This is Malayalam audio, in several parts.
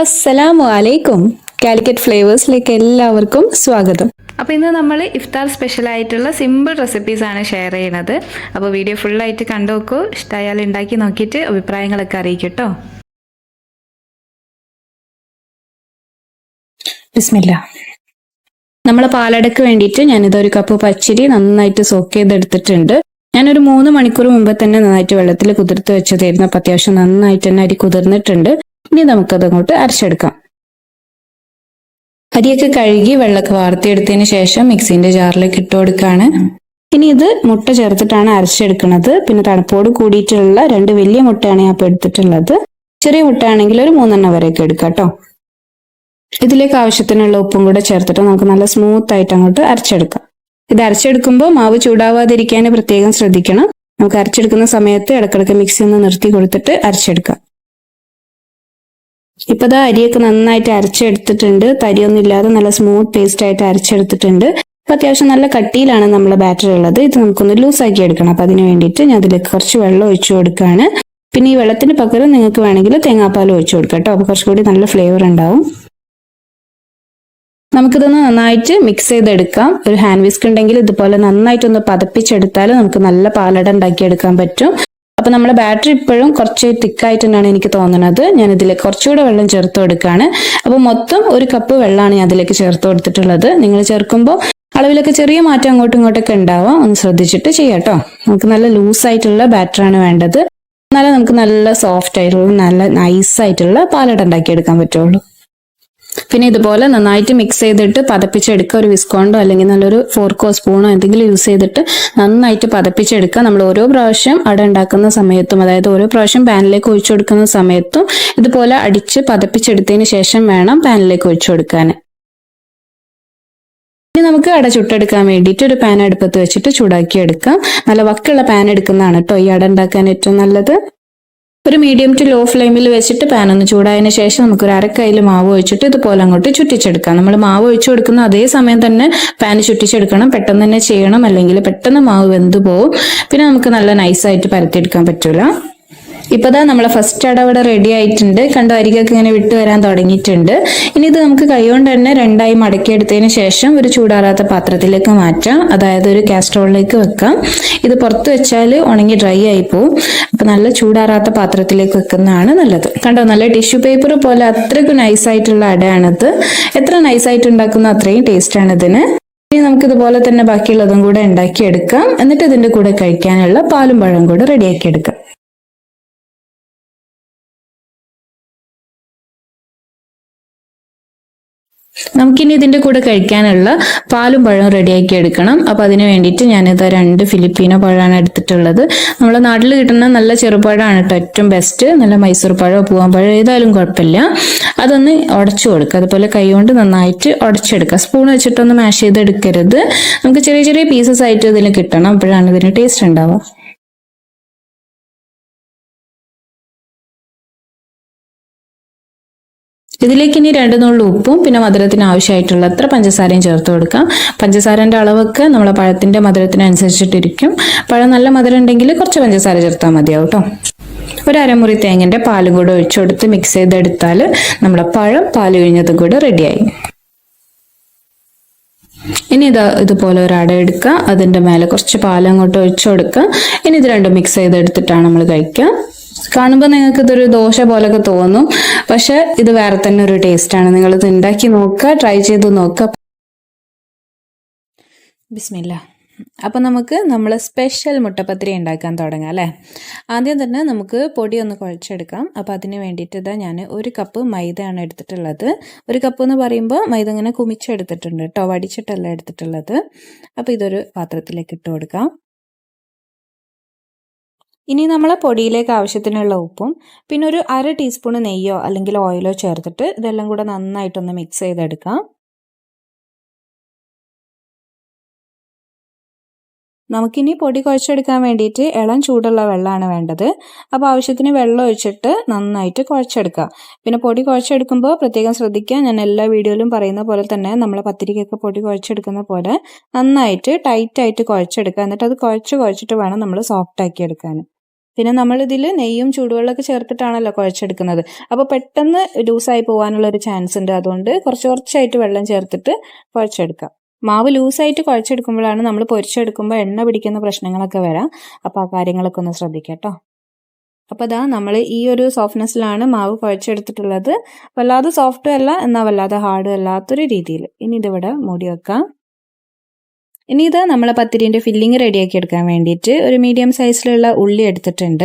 അസ്സലാമു അലൈക്കും. കാലിക്കറ്റ് ഫ്ലേവേഴ്സിലേക്ക് എല്ലാവർക്കും സ്വാഗതം. അപ്പോൾ ഇന്ന് നമ്മൾ ഇഫ്താർ സ്പെഷ്യൽ ആയിട്ടുള്ള സിമ്പിൾ റെസിപ്പീസ് ആണ് ഷെയർ ചെയ്യുന്നത്. അപ്പോൾ വീഡിയോ ഫുള്ളായിട്ട് കണ്ടു നോക്കൂ. ഇഷ്ടമായാൽ ഉണ്ടാക്കി നോക്കിയിട്ട് അഭിപ്രായങ്ങളൊക്കെ അറിയിക്കട്ടോ. ബിസ്മില്ലാ. നമ്മളെ പാലടക്ക് വേണ്ടിയിട്ട് ഞാനിതൊരു കപ്പ് പച്ചരി നന്നായിട്ട് സോക്ക് ചെയ്തെടുത്തിട്ടുണ്ട്. ഞാനൊരു 3 മണിക്കൂർ മുമ്പ് തന്നെ നന്നായിട്ട് വെള്ളത്തിൽ കുതിർത്ത് വെച്ചതായിരുന്നു. അപ്പം അത്യാവശ്യം നന്നായിട്ട് തന്നെ അരി കുതിർന്നിട്ടുണ്ട്. ഇനി നമുക്കത് അങ്ങോട്ട് അരച്ചെടുക്കാം. അരിയൊക്കെ കഴുകി വെള്ളമൊക്കെ വാർത്തിയെടുത്തതിന് ശേഷം മിക്സിന്റെ ജാറിലേക്ക് ഇട്ട് കൊടുക്കുകയാണ്. ഇനി ഇത് മുട്ട ചേർത്തിട്ടാണ് അരച്ചെടുക്കുന്നത്. പിന്നെ തണുപ്പോട് കൂടിയിട്ടുള്ള 2 വലിയ മുട്ടയാണ് ഞാൻ ഇപ്പോൾ എടുത്തിട്ടുള്ളത്. ചെറിയ മുട്ട ആണെങ്കിൽ ഒരു 3 വരെയൊക്കെ എടുക്കാം കേട്ടോ. ഇതിലേക്ക് ആവശ്യത്തിനുള്ള ഉപ്പും കൂടെ ചേർത്തിട്ട് നമുക്ക് നല്ല സ്മൂത്ത് ആയിട്ട് അങ്ങോട്ട് അരച്ചെടുക്കാം. ഇത് അരച്ചെടുക്കുമ്പോൾ മാവ് ചൂടാവാതിരിക്കാൻ പ്രത്യേകം ശ്രദ്ധിക്കണം. നമുക്ക് അരച്ചെടുക്കുന്ന സമയത്ത് ഇടക്കിടക്ക് മിക്സി ഒന്ന് നിർത്തി കൊടുത്തിട്ട് അരച്ചെടുക്കാം. ഇപ്പൊ ദാ അരിയൊക്കെ നന്നായിട്ട് അരച്ചെടുത്തിട്ടുണ്ട്. തരിയൊന്നും ഇല്ലാതെ നല്ല സ്മൂത്ത് പേസ്റ്റ് ആയിട്ട് അരച്ചെടുത്തിട്ടുണ്ട്. അപ്പൊ അത്യാവശ്യം നല്ല കട്ടിയിലാണ് നമ്മളെ ബാറ്റർ ഉള്ളത്. ഇത് നമുക്കൊന്ന് ലൂസാക്കി എടുക്കണം. അപ്പൊ അതിന് വേണ്ടിയിട്ട് ഞാൻ അതിലേക്ക് കുറച്ച് വെള്ളം ഒഴിച്ചു കൊടുക്കുകയാണ്. പിന്നെ ഈ വെള്ളത്തിന് പകരം നിങ്ങൾക്ക് വേണമെങ്കിൽ തേങ്ങാപ്പാൽ ഒഴിച്ചു കൊടുക്കാം കേട്ടോ. അപ്പൊ കുറച്ചുകൂടി നല്ല ഫ്ലേവർ ഉണ്ടാവും. നമുക്കിതൊന്ന് നന്നായിട്ട് മിക്സ് ചെയ്തെടുക്കാം. ഒരു ഹാൻഡ് വിസ്ക് ഉണ്ടെങ്കിൽ ഇതുപോലെ നന്നായിട്ടൊന്ന് പതപ്പിച്ചെടുത്താൽ നമുക്ക് നല്ല പാലട ഉണ്ടാക്കിയെടുക്കാൻ പറ്റും. അപ്പൊ നമ്മുടെ ബാറ്ററി ഇപ്പോഴും കുറച്ച് തിക്കായിട്ട് തന്നെയാണ് എനിക്ക് തോന്നുന്നത്. ഞാൻ ഇതിലേക്ക് കുറച്ചുകൂടെ വെള്ളം ചേർത്ത് കൊടുക്കുകയാണ്. അപ്പൊ മൊത്തം 1 കപ്പ് വെള്ളമാണ് ഞാൻ അതിലേക്ക് ചേർത്ത് കൊടുത്തിട്ടുള്ളത്. നിങ്ങൾ ചേർക്കുമ്പോൾ അളവിലൊക്കെ ചെറിയ മാറ്റം അങ്ങോട്ടും ഇങ്ങോട്ടൊക്കെ ഉണ്ടാവാം. ഒന്ന് ശ്രദ്ധിച്ചിട്ട് ചെയ്യാട്ടോ. നമുക്ക് നല്ല ലൂസായിട്ടുള്ള ബാറ്ററാണ് വേണ്ടത്. എന്നാലേ നമുക്ക് നല്ല സോഫ്റ്റ് ആയിട്ടുള്ള നല്ല നൈസായിട്ടുള്ള പാലട ഉണ്ടാക്കിയെടുക്കാൻ പറ്റുള്ളൂ. പിന്നെ ഇതുപോലെ നന്നായിട്ട് മിക്സ് ചെയ്തിട്ട് പതപ്പിച്ചെടുക്കുക. ഒരു വിസ്കോണ്ടോ അല്ലെങ്കിൽ നല്ലൊരു ഫോർക്കോ സ്പൂണോ എന്തെങ്കിലും യൂസ് ചെയ്തിട്ട് നന്നായിട്ട് പതപ്പിച്ചെടുക്കുക. നമ്മൾ ഓരോ പ്രാവശ്യം അട ഉണ്ടാക്കുന്ന സമയത്തും, അതായത് ഓരോ പ്രാവശ്യം പാനിലേക്ക് ഒഴിച്ചു കൊടുക്കുന്ന സമയത്തും ഇതുപോലെ അടിച്ച് പതപ്പിച്ചെടുത്തതിന് ശേഷം വേണം പാനിലേക്ക് ഒഴിച്ചു കൊടുക്കാൻ. ഇനി നമുക്ക് അട ചുട്ടെടുക്കാൻ വേണ്ടിയിട്ട് ഒരു പാൻ അടുപ്പത്ത് വെച്ചിട്ട് ചൂടാക്കി എടുക്കാം. നല്ല വക്കുള്ള പാൻ എടുക്കുന്നതാണ് കേട്ടോ ഈ അട ഉണ്ടാക്കാൻ ഏറ്റവും നല്ലത്. ഒരു മീഡിയം ടു ലോ ഫ്ലെയിമിൽ വെച്ചിട്ട് പാൻ ഒന്ന് ചൂടായതിനു ശേഷം നമുക്കൊരു അരക്കൈയിൽ മാവ് ഒഴിച്ചിട്ട് ഇതുപോലെ അങ്ങോട്ട് ചുറ്റിച്ചെടുക്കാം. നമ്മൾ മാവ് ഒഴിച്ചു കൊടുക്കുന്ന അതേ സമയം തന്നെ പാൻ ചുറ്റിച്ചെടുക്കണം. പെട്ടെന്ന് തന്നെ ചെയ്യണം, അല്ലെങ്കിൽ പെട്ടെന്ന് മാവ് വെന്ത് പോവും. പിന്നെ നമുക്ക് നല്ല നൈസായിട്ട് പരത്തിയെടുക്കാൻ പറ്റൂല. ഇപ്പതാ നമ്മളെ ഫസ്റ്റ് അട ഇവിടെ റെഡി ആയിട്ടുണ്ട്. കണ്ടോ, അരികൊക്കെ ഇങ്ങനെ വിട്ട് വരാൻ തുടങ്ങിയിട്ടുണ്ട്. ഇനി ഇത് നമുക്ക് കൈകൊണ്ട് തന്നെ 2ആയി മടക്കിയെടുത്തതിന് ശേഷം ഒരു ചൂടാറാത്ത പാത്രത്തിലേക്ക് മാറ്റാം. അതായത് ഒരു കാസ്ട്രോളിലേക്ക് വെക്കാം. ഇത് പുറത്ത് വെച്ചാൽ ഉണങ്ങി ഡ്രൈ ആയി പോവും. അപ്പൊ നല്ല ചൂടാറാത്ത പാത്രത്തിലേക്ക് വെക്കുന്നതാണ് നല്ലത്. കണ്ടോ, നല്ല ടിഷ്യൂ പേപ്പർ പോലെ അത്രയ്ക്ക് നൈസായിട്ടുള്ള അടയാണിത്. എത്ര നൈസായിട്ട് ഉണ്ടാക്കുന്ന അത്രയും ടേസ്റ്റ് ആണ് ഇതിന്. ഇനി നമുക്ക് ഇതുപോലെ തന്നെ ബാക്കിയുള്ളതും കൂടെ ഉണ്ടാക്കിയെടുക്കാം. എന്നിട്ട് ഇതിന്റെ കൂടെ കഴിക്കാനുള്ള പാലും പഴം കൂടെ റെഡിയാക്കി എടുക്കാം. നമുക്കിനി ഇതിന്റെ കൂടെ കഴിക്കാനുള്ള പാലും പഴവും റെഡിയാക്കി എടുക്കണം. അപ്പൊ അതിന് വേണ്ടിയിട്ട് ഞാനിത് 2 ഫിലിപ്പീനോ പഴമാണ് എടുത്തിട്ടുള്ളത്. നമ്മളെ നാട്ടിൽ കിട്ടുന്ന നല്ല ചെറുപഴമാണ് കേട്ടോ ഏറ്റവും ബെസ്റ്റ്. നല്ല മൈസൂർ പഴമോ പൂവൻപഴമോ ഏതായാലും കുഴപ്പമില്ല. അതൊന്ന് ഉടച്ചു കൊടുക്കുക. അതുപോലെ കൈ കൊണ്ട് നന്നായിട്ട് ഉടച്ചെടുക്കുക. സ്പൂൺ വെച്ചിട്ടൊന്ന് മാഷ് ചെയ്തെടുക്കരുത്. നമുക്ക് ചെറിയ ചെറിയ പീസസ് ആയിട്ട് ഇതിന് കിട്ടണം. അപ്പോഴാണ് ഇതിന് ടേസ്റ്റ് ഉണ്ടാവുക. ഇതിലേക്ക് ഇനി 2 നുള്ളു ഉപ്പും പിന്നെ മധുരത്തിന് ആവശ്യമായിട്ടുള്ള അത്ര പഞ്ചസാരയും ചേർത്ത് കൊടുക്കാം. പഞ്ചസാരന്റെ അളവൊക്കെ നമ്മളെ പഴത്തിന്റെ മധുരത്തിനനുസരിച്ചിട്ടിരിക്കും. പഴം നല്ല മധുരം ഉണ്ടെങ്കിൽ കുറച്ച് പഞ്ചസാര ചേർത്താൽ മതിയാവും കേട്ടോ. ഒരു അരമുറി തേങ്ങന്റെ പാലും കൂടെ ഒഴിച്ചു കൊടുത്ത് മിക്സ് ചെയ്തെടുത്താൽ നമ്മളെ പഴം പാല് കഴിഞ്ഞതും കൂടെ റെഡിയായി. ഇനി ഇതുപോലെ ഒരു അട എടുക്കുക. അതിന്റെ മേലെ കുറച്ച് പാലും അങ്ങോട്ട് ഒഴിച്ചു കൊടുക്കുക. ഇനി ഇത് രണ്ടും മിക്സ് ചെയ്തെടുത്തിട്ടാണ് നമ്മൾ കഴിക്കുക. കാണുമ്പോൾ നിങ്ങൾക്ക് ഇതൊരു ദോശ പോലൊക്കെ തോന്നും, പക്ഷെ ഇത് വേറെ തന്നെ ഒരു ടേസ്റ്റാണ്. നിങ്ങൾ ഇത് ഉണ്ടാക്കി നോക്കുക, ട്രൈ ചെയ്ത് നോക്കുക. ബിസ്മില്ലാ. അപ്പൊ നമുക്ക് നമ്മൾ സ്പെഷ്യൽ മുട്ടപ്പത്തിരി ഉണ്ടാക്കാൻ തുടങ്ങാം അല്ലേ. ആദ്യം തന്നെ നമുക്ക് പൊടി ഒന്ന് കുഴച്ചെടുക്കാം. അപ്പൊ അതിന് വേണ്ടിയിട്ട് ഇതാ ഞാൻ 1 കപ്പ് മൈദയാണ് എടുത്തിട്ടുള്ളത്. 1 കപ്പ് എന്ന് പറയുമ്പോൾ മൈദ ഇങ്ങനെ കുമിച്ചെടുത്തിട്ടുണ്ട് കേട്ടോ, വടിച്ചിട്ടല്ല എടുത്തിട്ടുള്ളത്. അപ്പൊ ഇതൊരു പാത്രത്തിലേക്ക് ഇട്ട് കൊടുക്കാം. ഇനി നമ്മൾ പൊടിയിലേക്ക് ആവശ്യത്തിനുള്ള ഉപ്പും പിന്നെ ഒരു 1/2 ടീസ്പൂൺ നെയ്യോ അല്ലെങ്കിൽ ഓയിലോ ചേർത്തിട്ട് ഇതെല്ലാം കൂടെ നന്നായിട്ടൊന്ന് മിക്സ് ചെയ്തെടുക്കാം. നമുക്കിനി പൊടി കുഴച്ചെടുക്കാൻ വേണ്ടിയിട്ട് ഇളം ചൂടുള്ള വെള്ളമാണ് വേണ്ടത്. അപ്പോൾ ആവശ്യത്തിന് വെള്ളം ഒഴിച്ചിട്ട് നന്നായിട്ട് കുഴച്ചെടുക്കുക. പിന്നെ പൊടി കുഴച്ചെടുക്കുമ്പോൾ പ്രത്യേകം ശ്രദ്ധിക്കുക. ഞാൻ എല്ലാ വീഡിയോയിലും പറയുന്ന പോലെ തന്നെ നമ്മളെ പത്തിരിക്കൊക്കെ പൊടി കുഴച്ചെടുക്കുന്ന പോലെ നന്നായിട്ട് ടൈറ്റായിട്ട് കുഴച്ചെടുക്കുക. എന്നിട്ട് അത് കുഴച്ചിട്ട് വേണം നമ്മൾ സോഫ്റ്റ് ആക്കി എടുക്കാൻ. പിന്നെ നമ്മളിതിൽ നെയ്യും ചൂടുവെള്ളമൊക്കെ ചേർത്തിട്ടാണല്ലോ കുഴച്ചെടുക്കുന്നത്. അപ്പോൾ പെട്ടെന്ന് ലൂസായി പോകാനുള്ളൊരു ചാൻസ് ഉണ്ട്. അതുകൊണ്ട് കുറച്ചായിട്ട് വെള്ളം ചേർത്തിട്ട് കുഴച്ചെടുക്കാം. മാവ് ലൂസായിട്ട് കുഴച്ചെടുക്കുമ്പോഴാണ് നമ്മൾ പൊരിച്ചെടുക്കുമ്പോൾ എണ്ണ പിടിക്കുന്ന പ്രശ്നങ്ങളൊക്കെ വരാം. അപ്പോൾ ആ കാര്യങ്ങളൊക്കെ ഒന്ന് ശ്രദ്ധിക്കാം കേട്ടോ. അപ്പോൾ നമ്മൾ ഈ ഒരു സോഫ്റ്റ്നെസ്സിലാണ് മാവ് കുഴച്ചെടുത്തിട്ടുള്ളത്. വല്ലാതെ സോഫ്റ്റും അല്ല, എന്നാൽ വല്ലാതെ ഹാർഡും അല്ലാത്തൊരു രീതിയിൽ. ഇനി ഇതിവിടെ മൂടി വെക്കാം. ഇനി നമ്മളെ പത്തിരിൻ്റെ ഫില്ലിങ് റെഡിയാക്കി എടുക്കാൻ വേണ്ടിയിട്ട് ഒരു മീഡിയം സൈസിലുള്ള ഉള്ളി എടുത്തിട്ടുണ്ട്.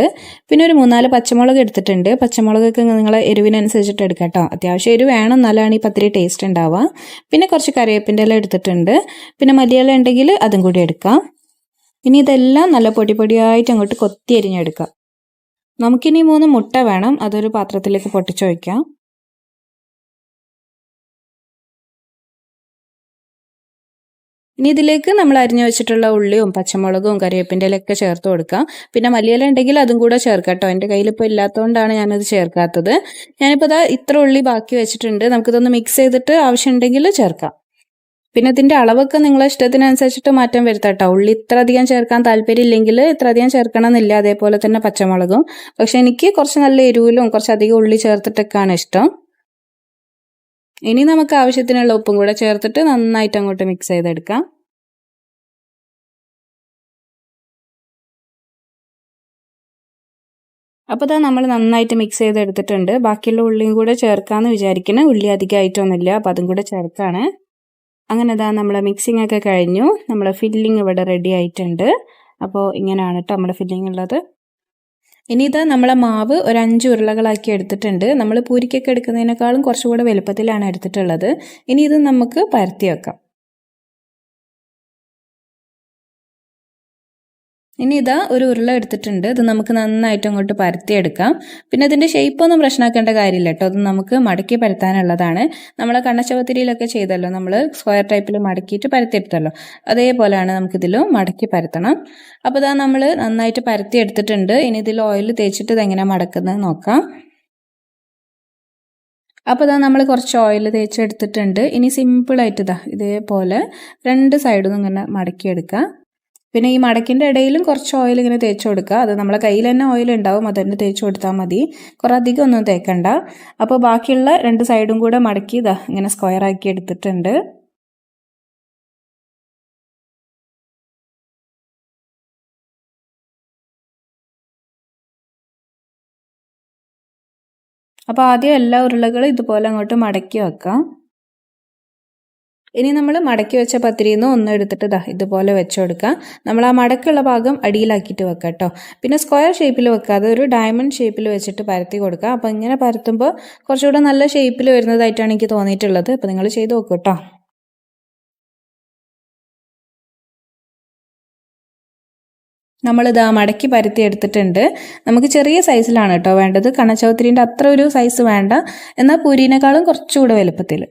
പിന്നെ ഒരു 3-4 പച്ചമുളക് എടുത്തിട്ടുണ്ട്. പച്ചമുളകൊക്കെ നിങ്ങളെ എരിവിനനുസരിച്ചിട്ട് എടുക്കാം കേട്ടോ. അത്യാവശ്യം എരിവ് വേണം, എന്നാലാണ് ഈ പത്തിരി ടേസ്റ്റ് ഉണ്ടാവുക. പിന്നെ കുറച്ച് കറിവേപ്പിൻ്റെ ഇല എടുത്തിട്ടുണ്ട്. പിന്നെ മല്ലിയില ഉണ്ടെങ്കിൽ അതും കൂടി എടുക്കാം. ഇനി ഇതെല്ലാം നല്ല പൊടിയായിട്ട് അങ്ങോട്ട് കൊത്തി അരിഞ്ഞെടുക്കാം. നമുക്കിനി 3 മുട്ട വേണം. അതൊരു പാത്രത്തിലേക്ക് പൊട്ടിച്ച് വയ്ക്കാം. ഇനി ഇതിലേക്ക് നമ്മൾ അരിഞ്ഞു വെച്ചിട്ടുള്ള ഉള്ളിയും പച്ചമുളകും കറിവേപ്പിൻ്റെ ഇലയൊക്കെ ചേർത്ത് കൊടുക്കാം. പിന്നെ മല്ലിയില ഉണ്ടെങ്കിൽ അതും കൂടെ ചേർക്കാം കേട്ടോ. എൻ്റെ കയ്യിലിപ്പോൾ ഇല്ലാത്തതുകൊണ്ടാണ് ഞാനത് ചേർക്കാത്തത്. ഞാനിപ്പോൾ ഇത്ര ഉള്ളി ബാക്കി വെച്ചിട്ടുണ്ട്. നമുക്കിതൊന്ന് മിക്സ് ചെയ്തിട്ട് ആവശ്യമുണ്ടെങ്കിൽ ചേർക്കാം. പിന്നെ ഇതിൻ്റെ അളവൊക്കെ നിങ്ങളെ ഇഷ്ടത്തിനനുസരിച്ചിട്ട് മാറ്റം വരുത്താം കേട്ടോ. ഉള്ളി ഇത്ര അധികം ചേർക്കാൻ താല്പര്യമില്ലെങ്കിൽ ഇത്ര അധികം ചേർക്കണം എന്നില്ല. അതേപോലെ തന്നെ പച്ചമുളകും. പക്ഷെ എനിക്ക് കുറച്ച് നല്ല എരിവിലും കുറച്ചധികം ഉള്ളി ചേർത്തിട്ടൊക്കെയാണ് ഇഷ്ടം. ഇനി നമുക്ക് ആവശ്യത്തിനുള്ള ഉപ്പും കൂടെ ചേർത്തിട്ട് നന്നായിട്ട് അങ്ങോട്ട് മിക്സ് ചെയ്തെടുക്കാം. അപ്പോൾ നമ്മൾ നന്നായിട്ട് മിക്സ് ചെയ്തെടുത്തിട്ടുണ്ട്. ബാക്കിയുള്ള ഉള്ളിയും കൂടെ ചേർക്കാമെന്ന് വിചാരിക്കണം. ഉള്ളി അധികമായിട്ടൊന്നുമില്ല, അപ്പോൾ അതും കൂടെ ചേർക്കാണ്. അങ്ങനെ നമ്മളെ മിക്സിംഗ് ഒക്കെ കഴിഞ്ഞു. നമ്മളെ ഫില്ലിങ് ഇവിടെ റെഡി ആയിട്ടുണ്ട്. അപ്പോൾ ഇങ്ങനെയാണ് കേട്ടോ നമ്മുടെ ഫില്ലിങ് ഉള്ളത്. ഇനി നമ്മളെ മാവ് ഒരു 5 ഉരുളകളാക്കി എടുത്തിട്ടുണ്ട്. നമ്മൾ പൂരിക്കൊക്കെ എടുക്കുന്നതിനേക്കാളും കുറച്ചുകൂടെ വലുപ്പത്തിലാണ് എടുത്തിട്ടുള്ളത്. ഇനി ഇത് നമുക്ക് പരത്തി വെക്കാം. ഇനി ഒരു ഉരുള എടുത്തിട്ടുണ്ട്. ഇത് നമുക്ക് നന്നായിട്ട് അങ്ങോട്ട് പരത്തിയെടുക്കാം. പിന്നെ ഇതിൻ്റെ ഷേപ്പൊന്നും പ്രശ്നമാക്കേണ്ട കാര്യമില്ല കേട്ടോ. അത് നമുക്ക് മടക്കി പരത്താനുള്ളതാണ്. നമ്മളെ കണ്ണച്ചപത്തിരിയിലൊക്കെ ചെയ്തല്ലോ, നമ്മൾ സ്ക്വയർ ടൈപ്പിൽ മടക്കിയിട്ട് പരത്തിയെടുത്തല്ലോ, അതേപോലെയാണ് നമുക്കിതിലും മടക്കി പരത്തണം. അപ്പോൾ നമ്മൾ നന്നായിട്ട് പരത്തിയെടുത്തിട്ടുണ്ട്. ഇനി ഇതിൽ ഓയിൽ തേച്ചിട്ട് ഇതെങ്ങനെ മടക്കുന്നത് നോക്കാം. അപ്പോൾ നമ്മൾ കുറച്ച് ഓയിൽ തേച്ചെടുത്തിട്ടുണ്ട്. ഇനി സിമ്പിളായിട്ട് ഇതേപോലെ 2 സൈഡും ഇങ്ങനെ മടക്കിയെടുക്കാം. പിന്നെ ഈ മടക്കിൻ്റെ ഇടയിലും കുറച്ച് ഓയിൽ ഇങ്ങനെ തേച്ച് കൊടുക്കുക. അത് നമ്മളെ കയ്യിൽ തന്നെ ഓയിൽ ഉണ്ടാവും, അത് തന്നെ തേച്ച് കൊടുത്താൽ മതി. കുറേ അധികം ഒന്നും തേക്കണ്ട. അപ്പോൾ ബാക്കിയുള്ള 2 സൈഡും കൂടെ മടക്കി ഇങ്ങനെ സ്ക്വയർ ആക്കി എടുത്തിട്ടുണ്ട്. അപ്പോൾ ആദ്യം എല്ലാ ഉരുളകളും ഇതുപോലെ അങ്ങോട്ട് മടക്കി വെക്കാം. ഇനി നമ്മൾ മടക്കി വെച്ച പത്തിരിയിൽ നിന്ന് ഒന്ന് എടുത്തിട്ട് ഇതുപോലെ വെച്ച് കൊടുക്കാം. നമ്മൾ ആ മടക്കുള്ള ഭാഗം അടിയിലാക്കിയിട്ട് വെക്കാം കേട്ടോ. പിന്നെ സ്ക്വയർ ഷേപ്പിൽ വെക്കാതെ ഒരു ഡയമണ്ട് ഷേപ്പിൽ വെച്ചിട്ട് പരത്തി കൊടുക്കുക. അപ്പോൾ ഇങ്ങനെ പരത്തുമ്പോൾ കുറച്ചുകൂടെ നല്ല ഷേപ്പിൽ വരുന്നതായിട്ടാണ് എനിക്ക് തോന്നിയിട്ടുള്ളത്. അപ്പോൾ നിങ്ങൾ ചെയ്ത് നോക്കൂ കേട്ടോ. നമ്മളിത് മടക്കി പരത്തി എടുത്തിട്ടുണ്ട്. നമുക്ക് ചെറിയ സൈസിലാണ് കേട്ടോ വേണ്ടത്. കണ്ണച്ചപത്തിരിൻ്റെ അത്ര ഒരു സൈസ് വേണ്ട, എന്നാൽ പൂരിനേക്കാളും കുറച്ചുകൂടെ വലുപ്പത്തിൽ.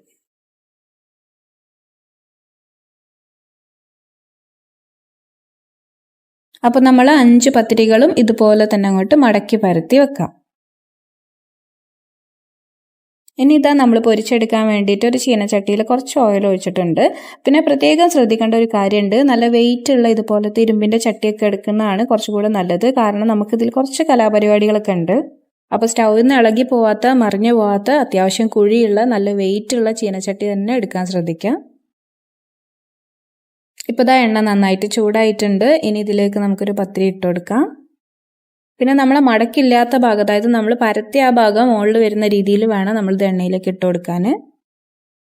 അപ്പോൾ നമ്മൾ 5 പത്തിരികളും ഇതുപോലെ തന്നെ അങ്ങോട്ട് മടക്കി പരത്തി വെക്കാം. ഇനി നമ്മൾ പൊരിച്ചെടുക്കാൻ വേണ്ടിയിട്ട് ഒരു ചീനച്ചട്ടിയിൽ കുറച്ച് ഓയിൽ ഒഴിച്ചിട്ടുണ്ട്. പിന്നെ പ്രത്യേകം ശ്രദ്ധിക്കേണ്ട ഒരു കാര്യമുണ്ട്, നല്ല വെയിറ്റ് ഉള്ള ഇതുപോലത്തെ ഇരുമ്പിൻ്റെ ചട്ടിയൊക്കെ എടുക്കുന്നതാണ് കുറച്ചുകൂടെ നല്ലത്. കാരണം നമുക്കിതിൽ കുറച്ച് കലാപരിപാടികളൊക്കെ ഉണ്ട്. അപ്പോൾ സ്റ്റൗവിൽ നിന്ന് ഇളകി പോവാത്ത, മറിഞ്ഞു പോവാത്ത, അത്യാവശ്യം കുഴിയുള്ള നല്ല വെയിറ്റ് ഉള്ള ചീനച്ചട്ടി തന്നെ എടുക്കാൻ ശ്രദ്ധിക്കാം. ഇപ്പോൾ എണ്ണ നന്നായിട്ട് ചൂടായിട്ടുണ്ട്. ഇനി ഇതിലേക്ക് നമുക്കൊരു പത്തിരി ഇട്ട് കൊടുക്കാം. പിന്നെ നമ്മളെ മടക്കില്ലാത്ത ഭാഗം, അതായത് നമ്മൾ പരത്തിയ ആ ഭാഗം മുകളിൽ വരുന്ന രീതിയിൽ വേണം നമ്മളിത് എണ്ണയിലേക്ക് ഇട്ട് കൊടുക്കാൻ.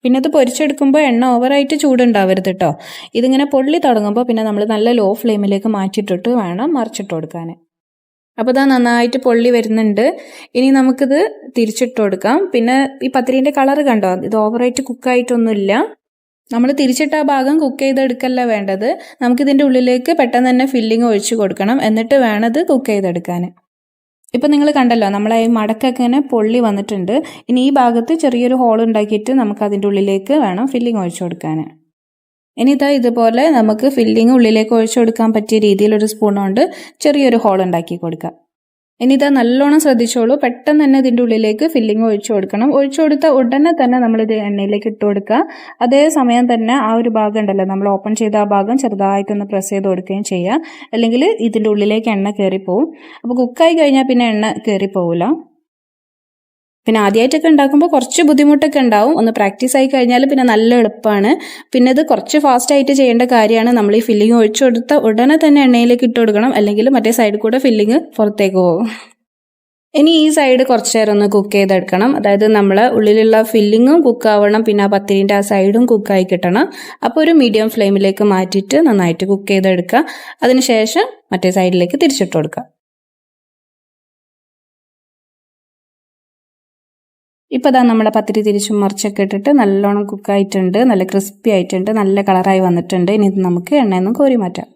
പിന്നെ ഇത് പൊരിച്ചെടുക്കുമ്പോൾ എണ്ണ ഓവറായിട്ട് ചൂടുണ്ടാവരുത് കേട്ടോ. ഇതിങ്ങനെ പൊള്ളി തുടങ്ങുമ്പോൾ പിന്നെ നമ്മൾ നല്ല ലോ ഫ്ലെയിമിലേക്ക് മാറ്റിയിട്ടിട്ട് വേണം മറിച്ചിട്ട് കൊടുക്കാൻ. അപ്പോൾ നന്നായിട്ട് പൊള്ളി വരുന്നുണ്ട്. ഇനി നമുക്കിത് തിരിച്ചിട്ട് കൊടുക്കാം. പിന്നെ ഈ പത്തിരീൻ്റെ കളർ കണ്ടോ, ഇത് ഓവറായിട്ട് കുക്കായിട്ടൊന്നുമില്ല. നമ്മൾ തിരിച്ചിട്ട് ആ ഭാഗം കുക്ക് ചെയ്തെടുക്കല്ല വേണ്ടത്. നമുക്കിതിൻ്റെ ഉള്ളിലേക്ക് പെട്ടെന്ന് തന്നെ ഫില്ലിങ് ഒഴിച്ച് കൊടുക്കണം, എന്നിട്ട് വേണം ഇത് കുക്ക് ചെയ്തെടുക്കാൻ. ഇപ്പം നിങ്ങൾ കണ്ടല്ലോ, നമ്മളെ ഈ മടക്കൊക്കെ ഇങ്ങനെ പൊള്ളി വന്നിട്ടുണ്ട്. ഇനി ഈ ഭാഗത്ത് ചെറിയൊരു ഹോൾ ഉണ്ടാക്കിയിട്ട് നമുക്ക് അതിൻ്റെ ഉള്ളിലേക്ക് വേണം ഫില്ലിങ് ഒഴിച്ചു കൊടുക്കാൻ. ഇനി ഇതുപോലെ നമുക്ക് ഫില്ലിങ് ഉള്ളിലേക്ക് ഒഴിച്ചു കൊടുക്കാൻ പറ്റിയ രീതിയിൽ ഒരു സ്പൂൺ കൊണ്ട് ചെറിയൊരു ഹോൾ ഉണ്ടാക്കി കൊടുക്കാം. ഇനി ഇതാ നല്ലോണം ശ്രദ്ധിച്ചോളൂ, പെട്ടെന്ന് തന്നെ ഇതിൻ്റെ ഉള്ളിലേക്ക് ഫില്ലിങ് ഒഴിച്ചു കൊടുക്കണം. ഒഴിച്ചു കൊടുത്ത ഉടനെ തന്നെ നമ്മളിത് എണ്ണയിലേക്ക് ഇട്ട് കൊടുക്കുക. അതേ സമയം തന്നെ ആ ഒരു ഭാഗം ഉണ്ടല്ലോ, നമ്മൾ ഓപ്പൺ ചെയ്ത ആ ഭാഗം ചെറുതായിട്ടൊന്ന് പ്രസ് ചെയ്ത് കൊടുക്കുകയും ചെയ്യുക, അല്ലെങ്കിൽ ഇതിൻ്റെ ഉള്ളിലേക്ക് എണ്ണ കയറിപ്പോവും. അപ്പോൾ കുക്കായി കഴിഞ്ഞാൽ പിന്നെ എണ്ണ കയറിപ്പോവില്ല. പിന്നെ ആദ്യമായിട്ടൊക്കെ ഉണ്ടാക്കുമ്പോൾ കുറച്ച് ബുദ്ധിമുട്ടൊക്കെ ഉണ്ടാവും. ഒന്ന് പ്രാക്ടീസ് ആയി കഴിഞ്ഞാൽ പിന്നെ നല്ല എളുപ്പമാണ്. പിന്നെ ഇത് കുറച്ച് ഫാസ്റ്റ് ആയിട്ട് ചെയ്യേണ്ട കാര്യമാണ്. നമ്മൾ ഈ ഫില്ലിങ് ഒഴിച്ചു കൊടുത്ത ഉടനെ തന്നെ എണ്ണയിലേക്ക് ഇട്ട് കൊടുക്കണം, അല്ലെങ്കിൽ മറ്റേ സൈഡിൽ കൂടെ ഫില്ലിങ് പുറത്തേക്ക് പോകും. ഇനി ഈ സൈഡ് കുറച്ച് നേരം ഒന്ന് കുക്ക് ചെയ്തെടുക്കണം. അതായത് നമ്മൾ ഉള്ളിലുള്ള ഫില്ലിങ്ങും കുക്ക് ആവണം, പിന്നെ ആ പത്തിരിൻ്റെ ആ സൈഡും കുക്കായി കിട്ടണം. അപ്പോൾ ഒരു മീഡിയം ഫ്ലെയിമിലേക്ക് മാറ്റിയിട്ട് നന്നായിട്ട് കുക്ക് ചെയ്തെടുക്കുക. അതിനുശേഷം മറ്റേ സൈഡിലേക്ക് തിരിച്ചിട്ട് കൊടുക്കുക. ഇപ്പോൾ ഇതാ നമ്മുടെ പത്തിരി തിരിച്ചും മറിച്ചൊക്കെ ഇട്ടിട്ട് നല്ലോണം കുക്കായിട്ടുണ്ട്, നല്ല ക്രിസ്പി ആയിട്ടുണ്ട്, നല്ല കളറായി വന്നിട്ടുണ്ട്. ഇനി ഇത് നമുക്ക് എണ്ണയൊന്നും കോരി മാറ്റാം.